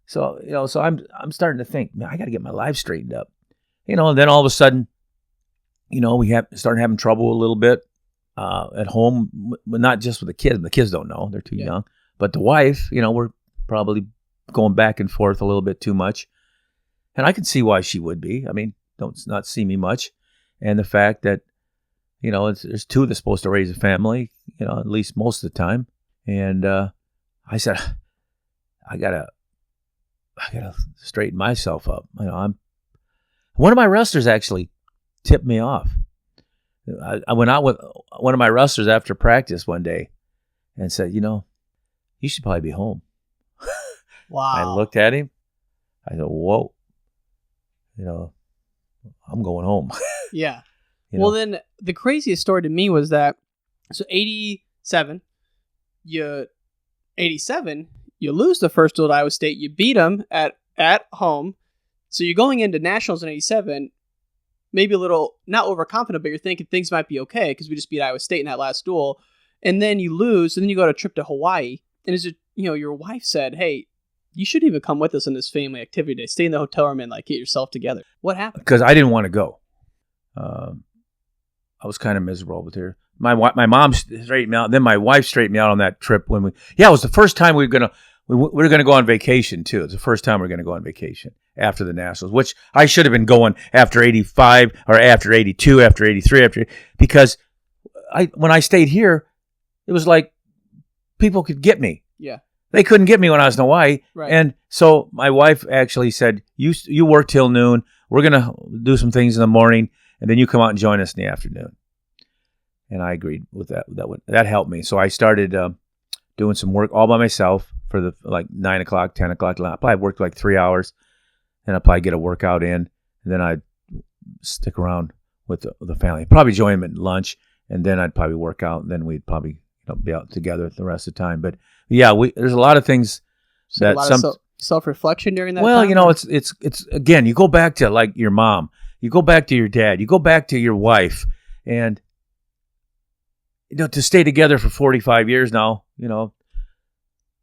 So, so I'm starting to think, man, I got to get my life straightened up. And then all of a sudden, we started having trouble a little bit at home, not just with the kids. The kids don't know. They're too young. But the wife, we're probably going back and forth a little bit too much. And I can see why she would be. I mean, don't not see me much. And the fact that, there's 2 that's supposed to raise a family, at least most of the time. And I said, I gotta straighten myself up. One of my wrestlers actually tipped me off. I went out with one of my wrestlers after practice one day and said, you should probably be home. Wow. I looked at him. I said, whoa, I'm going home. Yeah. Well, then the craziest story to me was that, so 87, you lose the first duel at Iowa State. You beat them at home. So you're going into nationals in 87, maybe a little, not overconfident, but you're thinking things might be okay because we just beat Iowa State in that last duel. And then you lose, and then you go on a trip to Hawaii. And your wife said, hey, you shouldn't even come with us on this family activity day. Stay in the hotel room and get yourself together. What happened? Because I didn't want to go. I was kind of miserable with her. My mom straightened me out. Then my wife straightened me out on that trip it was the first time we were gonna go on vacation too. It's the first time we were gonna go on vacation after the Nationals, which I should have been going after 85 or after 82, after 83, because when I stayed here, it was like people could get me. Yeah. They couldn't get me when I was in Hawaii. Right. And so my wife actually said, you work till noon. We're going to do some things in the morning, and then you come out and join us in the afternoon. And I agreed with that. That helped me. So I started doing some work all by myself for the 9 o'clock, 10 o'clock. I probably worked 3 hours, and I'd probably get a workout in, and then I'd stick around with the family. Probably join them at lunch, and then I'd probably work out, and then we'd probably be out together the rest of the time. But yeah, there's a lot of things that self-reflection during that well, time? it's again, you go back to your mom, you go back to your dad, you go back to your wife, and to stay together for 45 years now,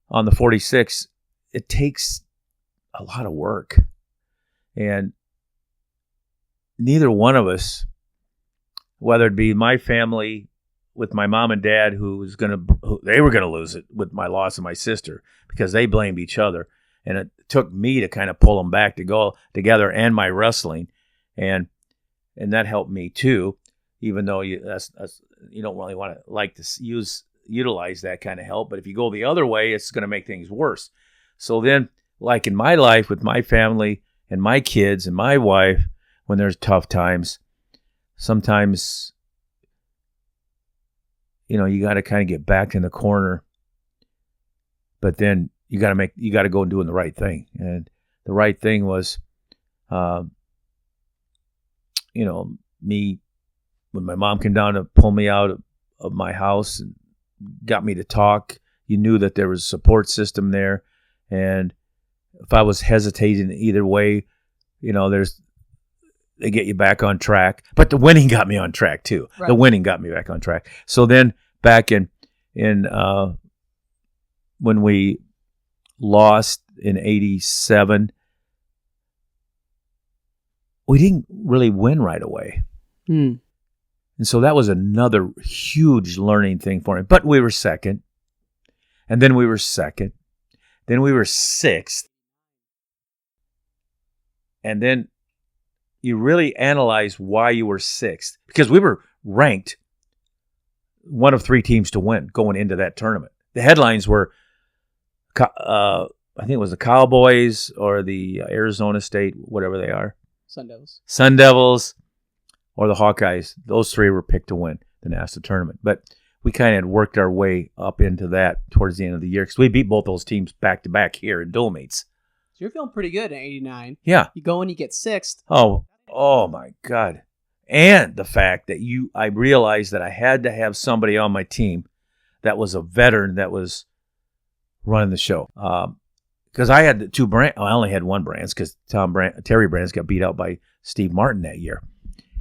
on the 46, it takes a lot of work. And neither one of us, whether it be my family with my mom and dad, they were gonna lose it with my loss of my sister because they blamed each other, and it took me to kind of pull them back to go together, and my wrestling, and that helped me too. Even though you don't really want to utilize that kind of help, but if you go the other way, it's going to make things worse. So then, in my life with my family and my kids and my wife, when there's tough times, sometimes you got to kind of get back in the corner, but then you got to go and doing the right thing. And the right thing was, me, when my mom came down to pull me out of my house and got me to talk, you knew that there was a support system there. And if I was hesitating either way, they get you back on track. But the winning got me on track too. Right. The winning got me back on track. So then back in when we lost in 87, we didn't really win right away. And so that was another huge learning thing for me. But we were second. And then we were second. Then we were sixth. And then you really analyze why you were sixth. Because we were ranked one of 3 teams to win going into that tournament. The headlines were, I think it was the Cowboys or the Arizona State, whatever they are. Sun Devils. Or the Hawkeyes. Those 3 were picked to win the national tournament. But we kind of had worked our way up into that towards the end of the year because we beat both those teams back-to-back here in Dolomites. So you're feeling pretty good in 89. Yeah. You go and you get 6th. Oh my God. And the fact that I realized that I had to have somebody on my team that was a veteran that was running the show. because I had two brands. I only had one brands because Terry Brands got beat out by Steve Martin that year,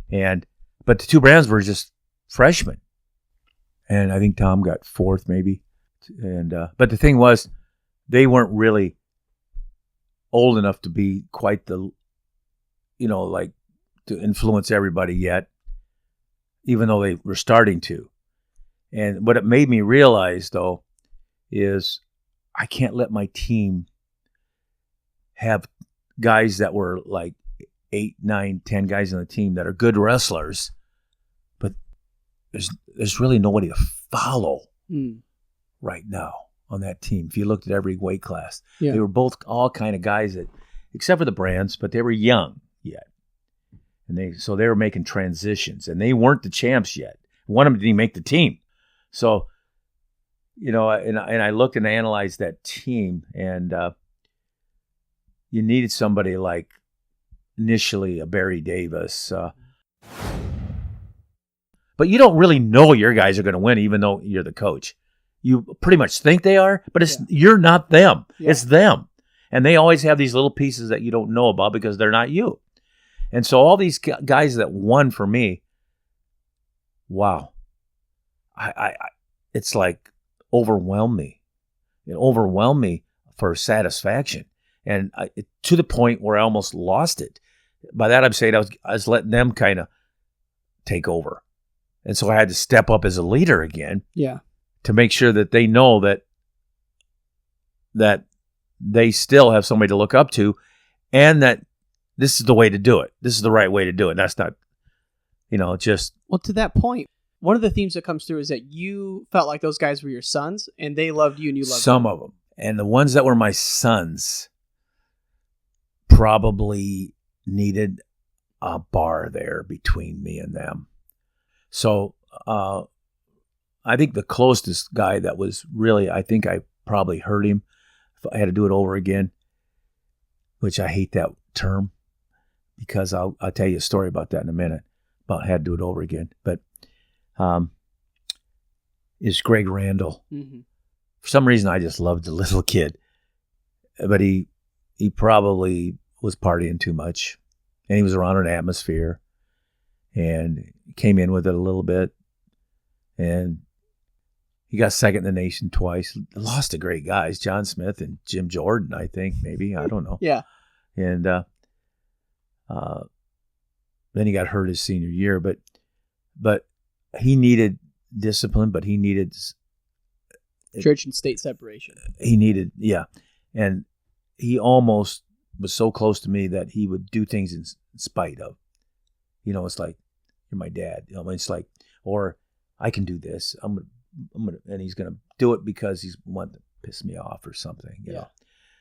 but the two brands were just freshmen, and I think Tom got fourth maybe, but the thing was, they weren't really old enough to be quite the, like to influence everybody yet, even though they were starting to. And what it made me realize, though, is I can't let my team have guys that were like 8, 9, 10 guys on the team that are good wrestlers, but there's really nobody to follow right now on that team. If you looked at every weight class, they were both all kind of guys that, except for the Brands, but they were young yet. And they were making transitions, and they weren't the champs yet. One of them didn't make the team. So, and I looked and analyzed that team, and you needed somebody like initially a Barry Davis. But you don't really know your guys are going to win, even though you're the coach. You pretty much think they are, but you're not them. Yeah. It's them. And they always have these little pieces that you don't know about because they're not you. And so all these guys that won for me, wow. It's like overwhelmed me. It overwhelmed me for satisfaction. And to the point where I almost lost it. By that I'm saying I was letting them kind of take over. And so I had to step up as a leader again. Yeah. To make sure that they know that they still have somebody to look up to, and that this is the way to do it. This is the right way to do it. That's not, just... Well, to that point, one of the themes that comes through is that you felt like those guys were your sons, and they loved you and you loved them. Some of them. And the ones that were my sons probably needed a bar there between me and them. So, I think the closest guy that was really, I think I probably hurt him if I had to do it over again, which I hate that term because I'll tell you a story about that in a minute, about had to do it over again. But is Greg Randall. Mm-hmm. For some reason, I just loved the little kid, but he probably was partying too much, and he was around an atmosphere, and came in with it a little bit, and he got second in the nation twice. Lost to great guys, John Smith and Jim Jordan, I think, maybe. I don't know. Yeah. And then he got hurt his senior year. But he needed discipline, but he needed... church and state separation. He needed, yeah. And he almost was so close to me that he would do things in spite of. It's like, you're my dad. It's like, or I can do this. I'm gonna, and he's gonna do it because he's wanting to piss me off or something. You know?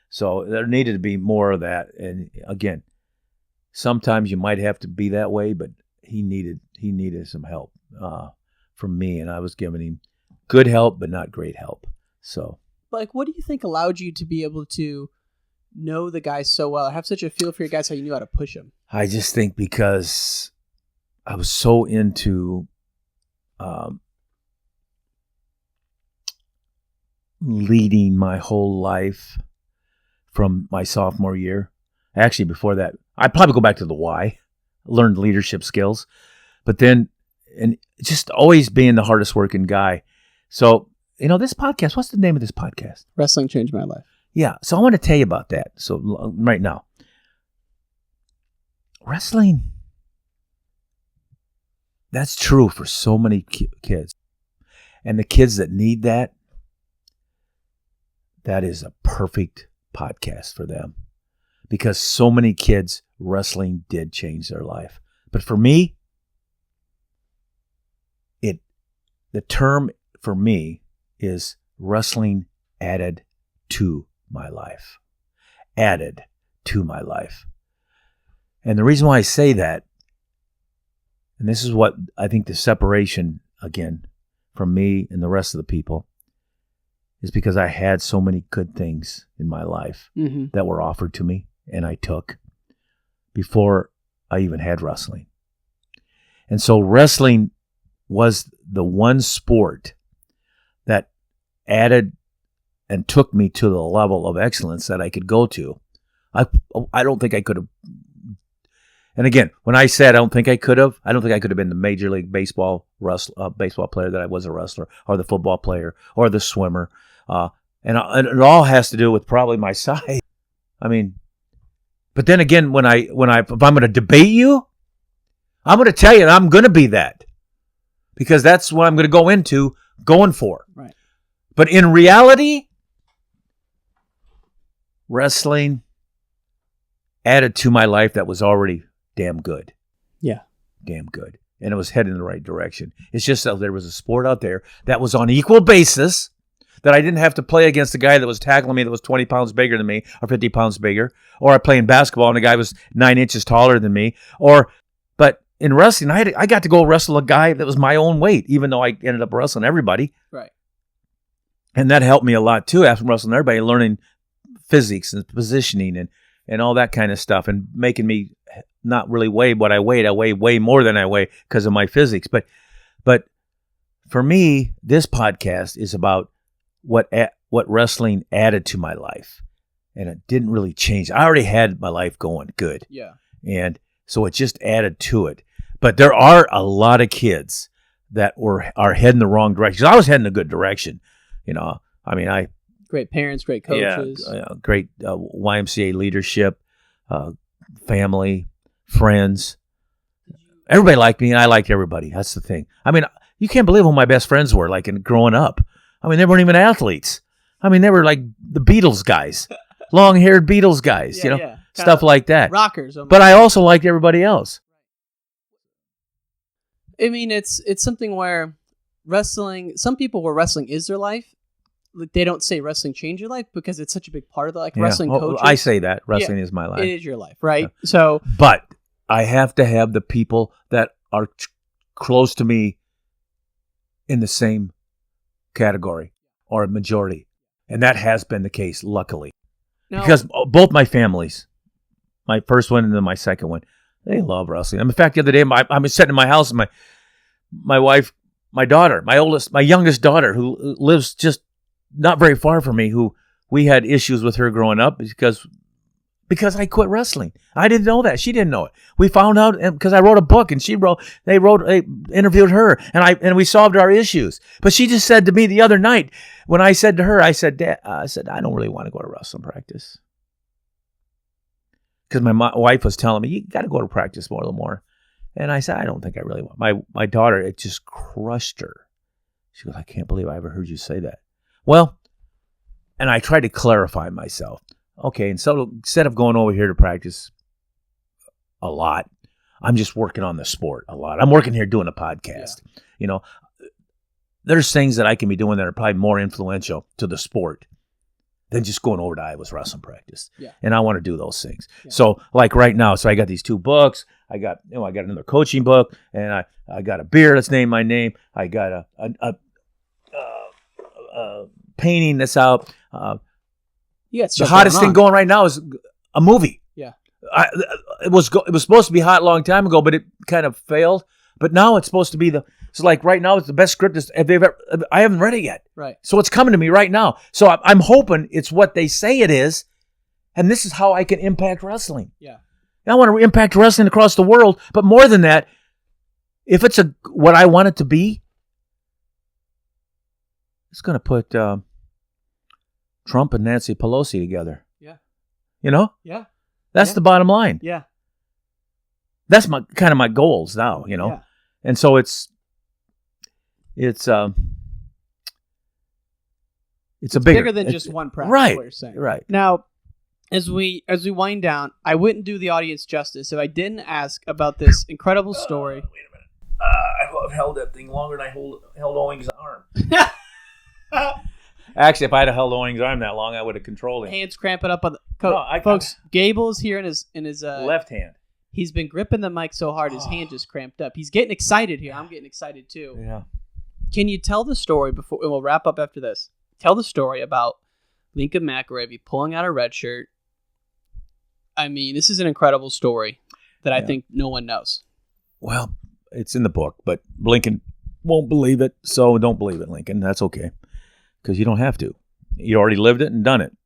So there needed to be more of that. And again, sometimes you might have to be that way, but he needed some help from me, and I was giving him good help, but not great help. So, like, what do you think allowed you to be able to know the guys so well, have such a feel for your guys, how you knew how to push them? I just think because I was so into leading my whole life from my sophomore year. Actually, before that, I'd probably go back to the why, learned leadership skills, but then, and just always being the hardest working guy. So, this podcast, what's the name of this podcast? Wrestling Changed My Life. Yeah. So I want to tell you about that. So right now, wrestling, that's true for so many kids. And the kids that need that is a perfect podcast for them. Because so many kids, wrestling did change their life. But for me, the term for me is wrestling added to my life. Added to my life. And the reason why I say that, and this is what I think the separation, again, from me and the rest of the people, is because I had so many good things in my life that were offered to me and I took before I even had wrestling. And so wrestling was the one sport that added and took me to the level of excellence that I could go to. I don't think I could have. And again, when I said I don't think I could have been the Major League Baseball player that I was a wrestler, or the football player, or the swimmer. And it all has to do with probably my size. I mean, but then again, if I'm going to debate you, I'm going to tell you that I'm going to be that, because that's what I'm going to going for. Right. But in reality, wrestling added to my life that was already damn good. Yeah. Damn good. And it was heading in the right direction. It's just that there was a sport out there that was on equal basis, that I didn't have to play against a guy that was tackling me that was 20 pounds bigger than me, or 50 pounds bigger, or I played basketball and the guy was 9 inches taller than me. But in wrestling, I got to go wrestle a guy that was my own weight, even though I ended up wrestling everybody. Right. And that helped me a lot too, after wrestling everybody, learning physics and positioning and all that kind of stuff, and making me not really weigh what I weighed. I weigh way more than I weigh because of my physics. But for me, this podcast is about what wrestling added to my life, and it didn't really change. I already had my life going good. Yeah. And so it just added to it. But there are a lot of kids that are heading the wrong direction. I was heading a good direction. I mean, great parents, great coaches. Great YMCA leadership, family, friends. Everybody liked me, and I liked everybody. That's the thing. I mean, you can't believe who my best friends were, like, in growing up. I mean, they weren't even athletes. I mean, they were like the Beatles guys, long-haired Beatles guys, stuff like that. Rockers. But I also liked everybody else. I mean, it's something where wrestling, some people where wrestling is their life, like, they don't say wrestling changed your life because it's such a big part of the wrestling coaches. I say that. Wrestling is my life. It is your life, right? Yeah. So, but I have to have the people that are close to me in the same category or majority. And that has been the case, luckily. Now, because both my families, my first one and then my second one, they love wrestling. In fact, the other day, I'm sitting in my house, and my wife, my daughter, my youngest daughter, who lives just not very far from me, who we had issues with her growing up because I quit wrestling. I didn't know that. She didn't know it. We found out because I wrote a book, and they interviewed her, and we solved our issues. But she just said to me the other night, when I said to her, I said, Dad, I don't really want to go to wrestling practice. Because my wife was telling me, you got to go to practice more a little more. And I said, I don't think I really want. My daughter, it just crushed her. She goes, I can't believe I ever heard you say that. Well, and I tried to clarify myself. Okay, and so instead of going over here to practice a lot, I'm just working on the sport a lot. I'm working here doing a podcast. Yeah. There's things that I can be doing that are probably more influential to the sport than just going over to Iowa's wrestling practice. Yeah. And I want to do those things. Yeah. So like right now, I got these 2 books. I got another coaching book, and I got a beer that's named my name. I got a painting that's out. The hottest thing going right now is a movie. Yeah. It was supposed to be hot a long time ago, but it kind of failed. But now it's supposed to be so like right now it's the best script I haven't read it yet. Right. So it's coming to me right now. So I'm hoping it's what they say it is, and this is how I can impact wrestling. Yeah. I want to impact wrestling across the world, but more than that, if it's what I want it to be, it's going to put Trump and Nancy Pelosi together. Yeah. Yeah. That's the bottom line. Yeah. That's my goals now, Yeah. And so it's bigger than just one practice. Right. What you're saying. Right. Now, as we wind down, I wouldn't do the audience justice if I didn't ask about this incredible story. Wait a minute. I've held that thing longer than I held Owings' arm. Actually, if I had held Owings' arm that long, I would have controlled him. Hands cramping up on the folks. Gable is here in his left hand. He's been gripping the mic so hard his hand just cramped up. He's getting excited here. I'm getting excited too. Yeah. Can you tell the story before, and we'll wrap up after this? Tell the story about Lincoln McElravy pulling out a red shirt. I mean, this is an incredible story that I think no one knows. Well, it's in the book, but Lincoln won't believe it, so don't believe it, Lincoln. That's okay, because you don't have to. He already lived it and done it.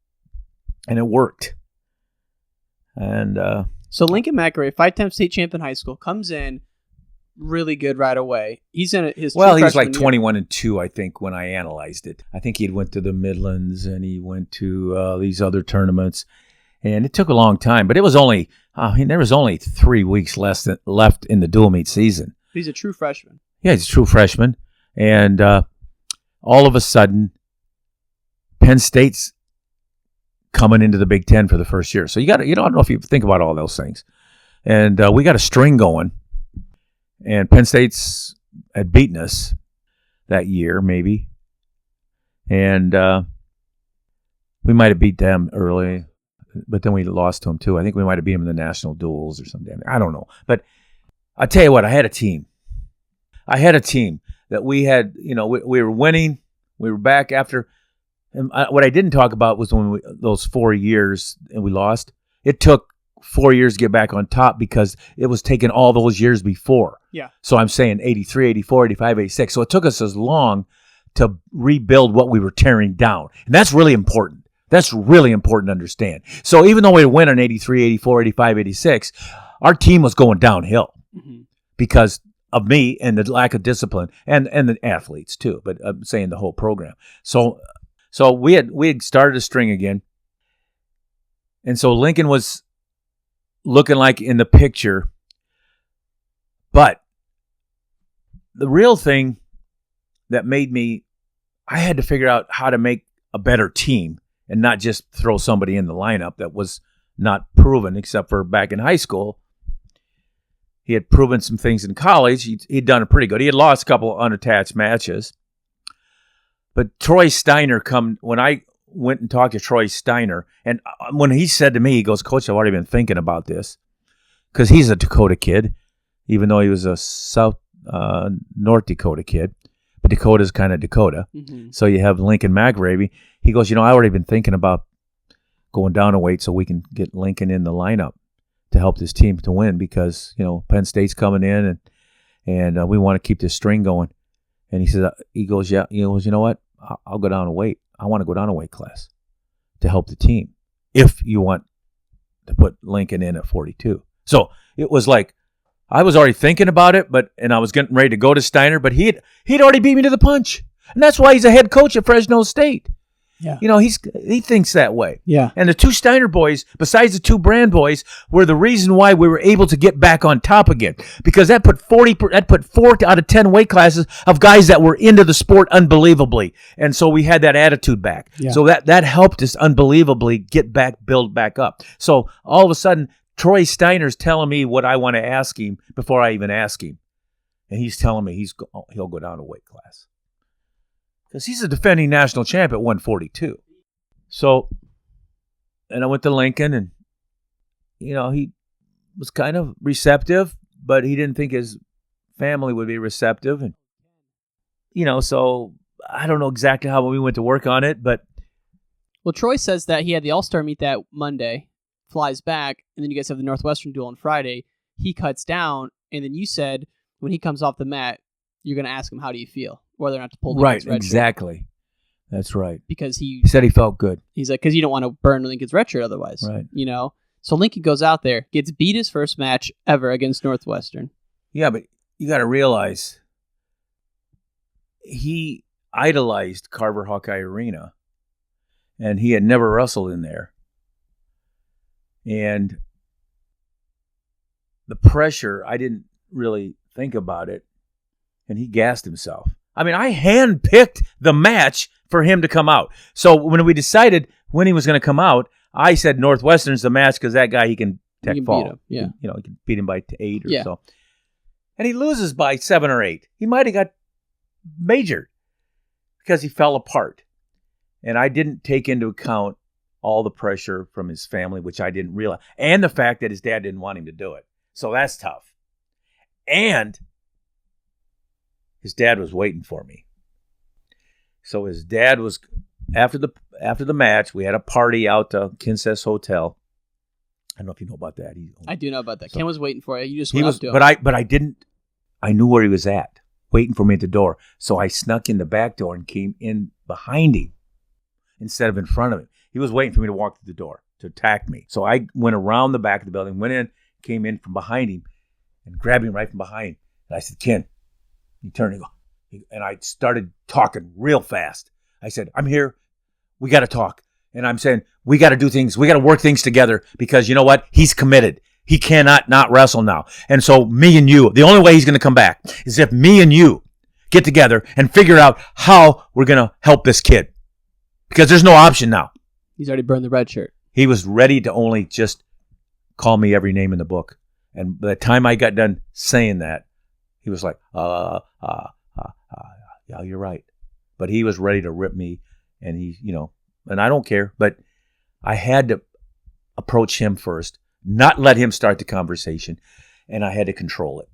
And it worked. And so Lincoln McRae, 5-time state champ in high school, comes in really good right away. He's in his well, he was like 21-2, I think, when I analyzed it. I think he had went to the Midlands and he went to these other tournaments, and it took a long time. But it was only there was only 3 weeks left in the dual meet season. He's a true freshman. Yeah, he's a true freshman, and all of a sudden, Penn State's coming into the Big Ten for the first year. So I don't know if you think about all those things. And we got a string going. And Penn State's had beaten us that year, maybe. And we might have beat them early, but then we lost to them too. I think we might have beat them in the national duels or something. I don't know. But I tell you what, I had a team. That we had, we were winning. We were back after. And what I didn't talk about was when those 4 years and we lost. It took 4 years to get back on top because it was taken all those years before. Yeah. So I'm saying 83, 84, 85, 86. So it took us as long to rebuild what we were tearing down. And that's really important. That's really important to understand. So even though we went on 83, 84, 85, 86, our team was going downhill because of me and the lack of discipline and the athletes too. But I'm saying the whole program. So we had started a string again. And so Lincoln was looking like in the picture. But the real thing that made me, I had to figure out how to make a better team and not just throw somebody in the lineup that was not proven, except for back in high school. He had proven some things in college. He'd done it pretty good. He had lost a couple of unattached matches. But Troy Steiner when I went and talked to Troy Steiner, and when he said to me, he goes, "Coach, I've already been thinking about this," because he's a Dakota kid, even though he was a North Dakota kid. But Dakota's kind of Dakota. So you have Lincoln McRae. He goes, I've already been thinking about going down a weight so we can get Lincoln in the lineup to help this team to win because, Penn State's coming in and we want to keep this string going. And he goes, yeah, you know what? I'll go down a weight. I want to go down a weight class to help the team if you want to put Lincoln in at 42. So it was like, I was already thinking about it, and I was getting ready to go to Steiner, but he'd already beat me to the punch. And that's why he's a head coach at Fresno State. Yeah. He thinks that way. Yeah. And the two Steiner boys, besides the two Brand boys, were the reason why we were able to get back on top again. Because that put 4 out of 10 weight classes of guys that were into the sport unbelievably. And so we had that attitude back. Yeah. So that helped us unbelievably build back up. So all of a sudden, Troy Steiner's telling me what I want to ask him before I even ask him. And he's telling me he'll go down a weight class. Because he's a defending national champ at 142. So, and I went to Lincoln, and, he was kind of receptive, but he didn't think his family would be receptive. And, so I don't know exactly how we went to work on it, but. Well, Troy says that he had the All-Star meet that Monday, flies back, and then you guys have the Northwestern duel on Friday. He cuts down, and then you said when he comes off the mat, you're going to ask him, how do you feel? Whether or not to pull Lincoln's red shirt. Exactly. That's right. Because he said he felt good. He's like, because you don't want to burn Lincoln's red shirt otherwise. Right. So Lincoln goes out there, gets beat his first match ever against Northwestern. Yeah, but you got to realize he idolized Carver Hawkeye Arena, and he had never wrestled in there. And the pressure, I didn't really think about it, and he gassed himself. I mean, I handpicked the match for him to come out. So when we decided when he was going to come out, I said Northwestern's the match because that guy, he can fall. Beat him. Yeah. He can beat him by 8 or so. And he loses by 7 or 8. He might have got majored because he fell apart. And I didn't take into account all the pressure from his family, which I didn't realize. And the fact that his dad didn't want him to do it. So that's tough. And his dad was waiting for me. So his dad was, after the match, we had a party out to Kinsess Hotel. I don't know if you know about that. I do know about that. Ken was waiting for you. You just went up to him. But I didn't. I knew where he was at, waiting for me at the door. So I snuck in the back door and came in behind him. instead of in front of him. He was waiting for me to walk through the door to attack me. So I went around the back of the building, went in, came in from behind him, and grabbed him right from behind. And I said, Ken, he turned and go, and I started talking real fast. I said, I'm here. We got to talk. And I'm saying, we got to do things. We got to work things together because you know what? He's committed. He cannot not wrestle now. And so me and you, the only way he's going to come back is if me and you get together and figure out how we're going to help this kid. Because there's no option now. He's already burned the red shirt. He was ready to only just call me every name in the book. And by the time I got done saying that, he was like, yeah, you're right. But he was ready to rip me. And he, and I don't care. But I had to approach him first, not let him start the conversation. And I had to control it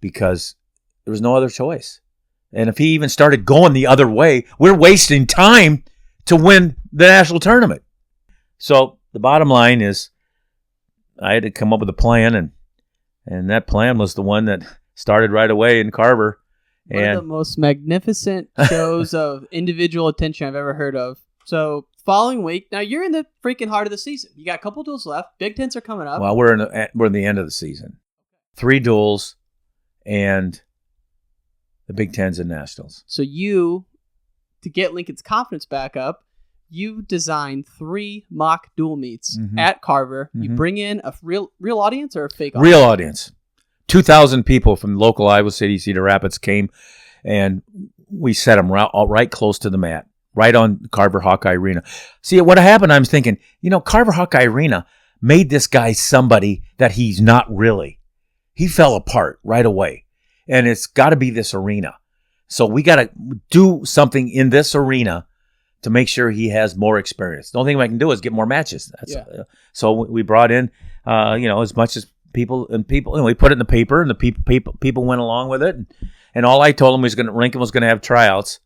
because there was no other choice. And if he even started going the other way, we're wasting time to win the national tournament. So the bottom line is I had to come up with a plan, and that plan was the one that started right away in Carver. One of the most magnificent shows of individual attention I've ever heard of. So following week, now you're in the freaking heart of the season. You got a couple duels left. Big Tens are coming up. Well, we're in the end of the season. 3 duels and the Big Tens and Nationals. So you, to get Lincoln's confidence back up, you designed 3 mock duel meets at Carver. You bring in a real audience or a fake audience? Real audience. 2,000 people from local Iowa City, Cedar Rapids came, and we set them right close to the mat, right on Carver Hawkeye Arena. See, what happened, I was thinking, Carver Hawkeye Arena made this guy somebody that he's not really. He fell apart right away, and it's got to be this arena. So we got to do something in this arena to make sure he has more experience. The only thing I can do is get more matches. So we brought in, as much as people, and we put it in the paper, and the people went along with it. And all I told him was Lincoln was going to have tryouts,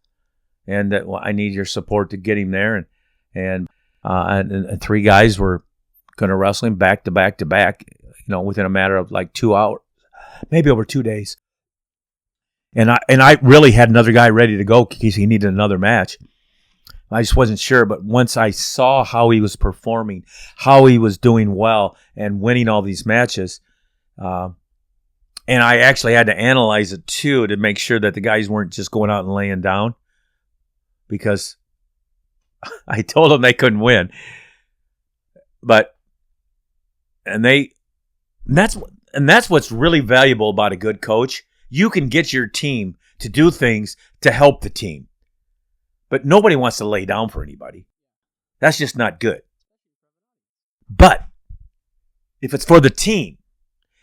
and that I need your support to get him there. And 3 guys were going to wrestle him back to back to back, within a matter of like 2 hours, maybe over 2 days. And I really had another guy ready to go because he needed another match. I just wasn't sure, but once I saw how he was performing, how he was doing well and winning all these matches, and I actually had to analyze it too to make sure that the guys weren't just going out and laying down, because I told them they couldn't win. That's what's really valuable about a good coach. You can get your team to do things to help the team. But nobody wants to lay down for anybody. That's just not good. But if it's for the team,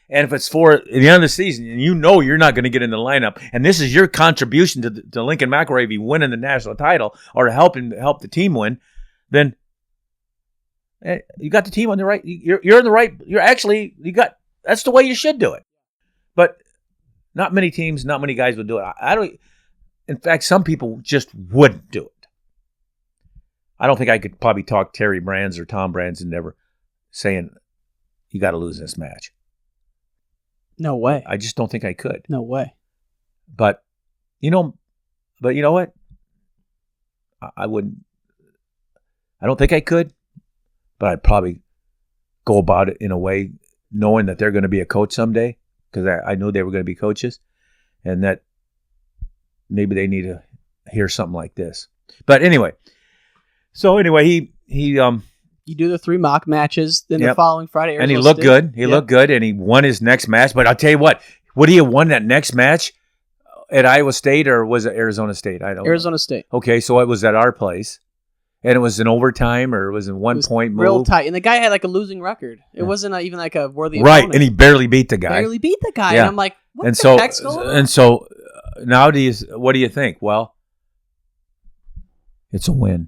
and if it's for the end of the season, and you're not going to get in the lineup, and this is your contribution to Lincoln McElravy winning the national title or to help the team win, then you got the team on the right. You're in the right. That's the way you should do it. But not many teams, not many guys would do it. I don't. In fact, some people just wouldn't do it. I don't think I could probably talk Terry Brands or Tom Brands into ever saying, you got to lose this match. No way. I just don't think I could. No way. But you know what? I wouldn't. I don't think I could, but I'd probably go about it in a way knowing that they're going to be a coach someday, because I knew they were going to be coaches, and that maybe they need to hear something like this. But anyway, he you do the 3 mock matches, then the following Friday, and he looked good. He looked good, and he won his next match. But I'll tell you what, would he have won that next match at Iowa State, or was it Arizona State? I don't know. Arizona State. Okay, so it was at our place, and it was in overtime, or it was in 1 point move. Real tight, and the guy had like a losing record. It wasn't even like a worthy right, opponent. and he barely beat the guy. And I'm like, what the heck's going on? And so now, what do you think? Well, it's a win.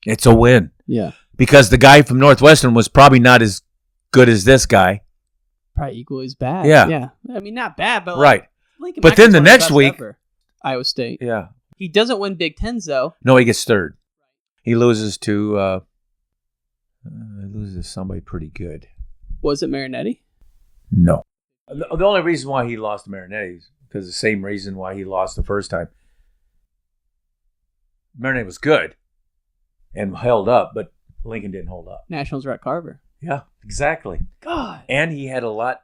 It's a win. Yeah. Because the guy from Northwestern was probably not as good as this guy. Probably equally as bad. Yeah. Yeah. I mean, not bad, but right. Lincoln but then the next week, Iowa State. Yeah. He doesn't win Big Tens though. No, he gets 3rd. He loses to somebody pretty good. Was it Marinetti? No. The only reason why he lost to Marinetti is because the same reason why he lost the first time. Marinade was good and held up, but Lincoln didn't hold up. Nationals were at Carver. Yeah, exactly. God. And he had a lot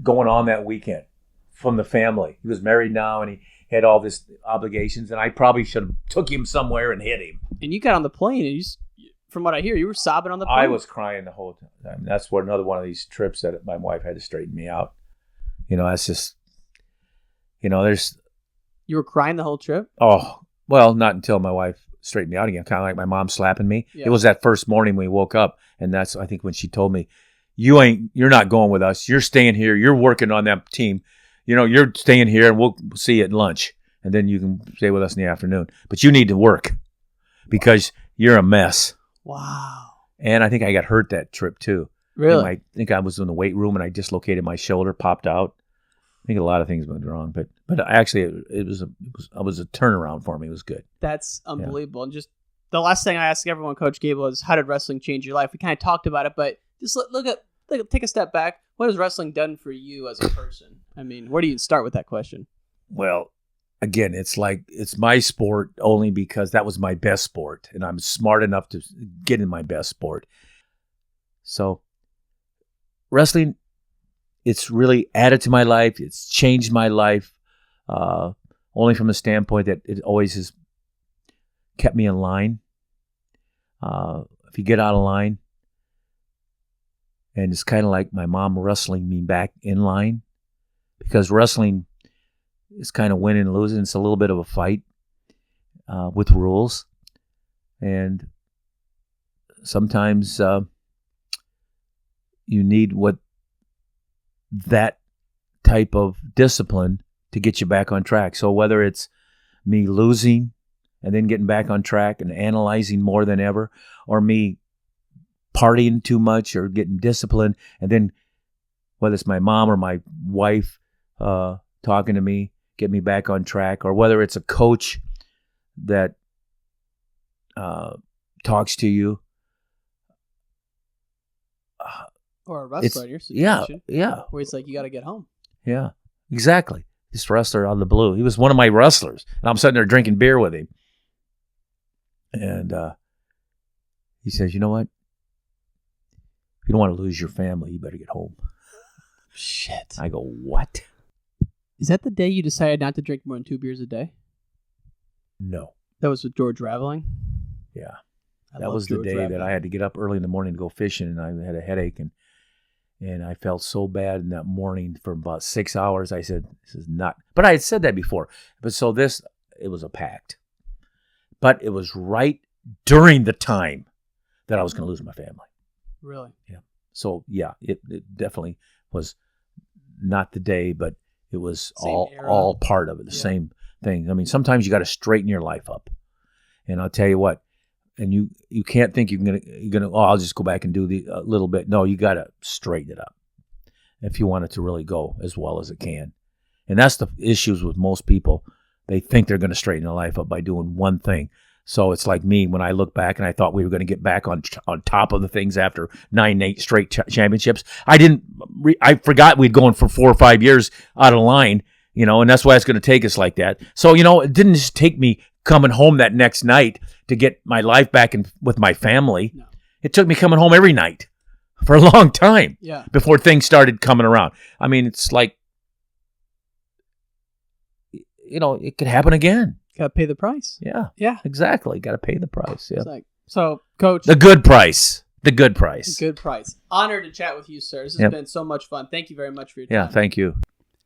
going on that weekend from the family. He was married now, and he had all this obligations, and I probably should have took him somewhere and hit him. And you got on the plane, and from what I hear, you were sobbing on the plane. I was crying the whole time. That's what another one of these trips that my wife had to straighten me out. That's just, there's... You were crying the whole trip? Oh, well, not until my wife straightened me out again. Kind of like my mom slapping me. Yeah. It was that first morning we woke up, and that's, I think, when she told me, you're not going with us. You're staying here. You're working on that team. You're staying here, and we'll see you at lunch, and then you can stay with us in the afternoon. But you need to work because you're a mess. Wow. And I think I got hurt that trip too. Really? I think I was in the weight room and I dislocated my shoulder, popped out. I think a lot of things went wrong, but actually it was a turnaround for me. It was good. That's unbelievable. Yeah. And just the last thing I ask everyone, Coach Gable, is how did wrestling change your life? We kind of talked about it, but just take a step back. What has wrestling done for you as a person? I mean, where do you start with that question? Well, again, it's my sport only because that was my best sport, and I'm smart enough to get in my best sport. So wrestling, it's really added to my life. It's changed my life, only from the standpoint that it always has kept me in line. If you get out of line, and it's kind of like my mom wrestling me back in line, because wrestling is kind of winning and losing. It's a little bit of a fight with rules. And sometimes you need that type of discipline to get you back on track. So whether it's me losing and then getting back on track and analyzing more than ever, or me partying too much or getting disciplined, and then whether it's my mom or my wife talking to me, get me back on track, or whether it's a coach that talks to you. Or a wrestler in your situation. Yeah. Where it's like, you got to get home. Yeah, exactly. This wrestler out of the blue. He was one of my wrestlers. And I'm sitting there drinking beer with him. And he says, you know what? If you don't want to lose your family, you better get home. Shit. I go, what? Is that the day you decided not to drink more than 2 beers a day? No. That was with George Raveling? Yeah. That was the day that I had to get up early in the morning to go fishing, and I had a headache, and I felt so bad in that morning for about 6 hours. I said, this is not, but I had said that before. But so it was a pact. But it was right during the time that I was going to lose my family. Really? Yeah. So, yeah, it definitely was not the day, but it was all part of it, the same thing. I mean, sometimes you got to straighten your life up. And I'll tell you what, and you can't think you're gonna I'll just go back and do the little bit. No, you got to straighten it up if you want it to really go as well as it can. And that's the issues with most people. They think they're going to straighten their life up by doing one thing. So it's like me when I look back and I thought we were going to get back on top of the things after 9-8 straight championships. I forgot we'd gone for 4 or 5 years out of line, and that's why it's going to take us like that. So, it didn't just take me coming home that next night to get my life back with my family. No. It took me coming home every night for a long time before things started coming around. I mean, it's like, it could happen again. Got to pay the price. Yeah. Yeah. Exactly. Got to pay the price. Yeah. So, Coach. The good price. The good price. The good price. Honored to chat with you, sir. This has been so much fun. Thank you very much for your time. Yeah, thank you.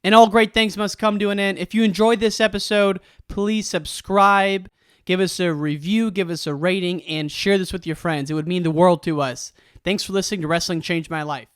And all great things must come to an end. If you enjoyed this episode, please subscribe, give us a review, give us a rating, and share this with your friends. It would mean the world to us. Thanks for listening to Wrestling Changed My Life.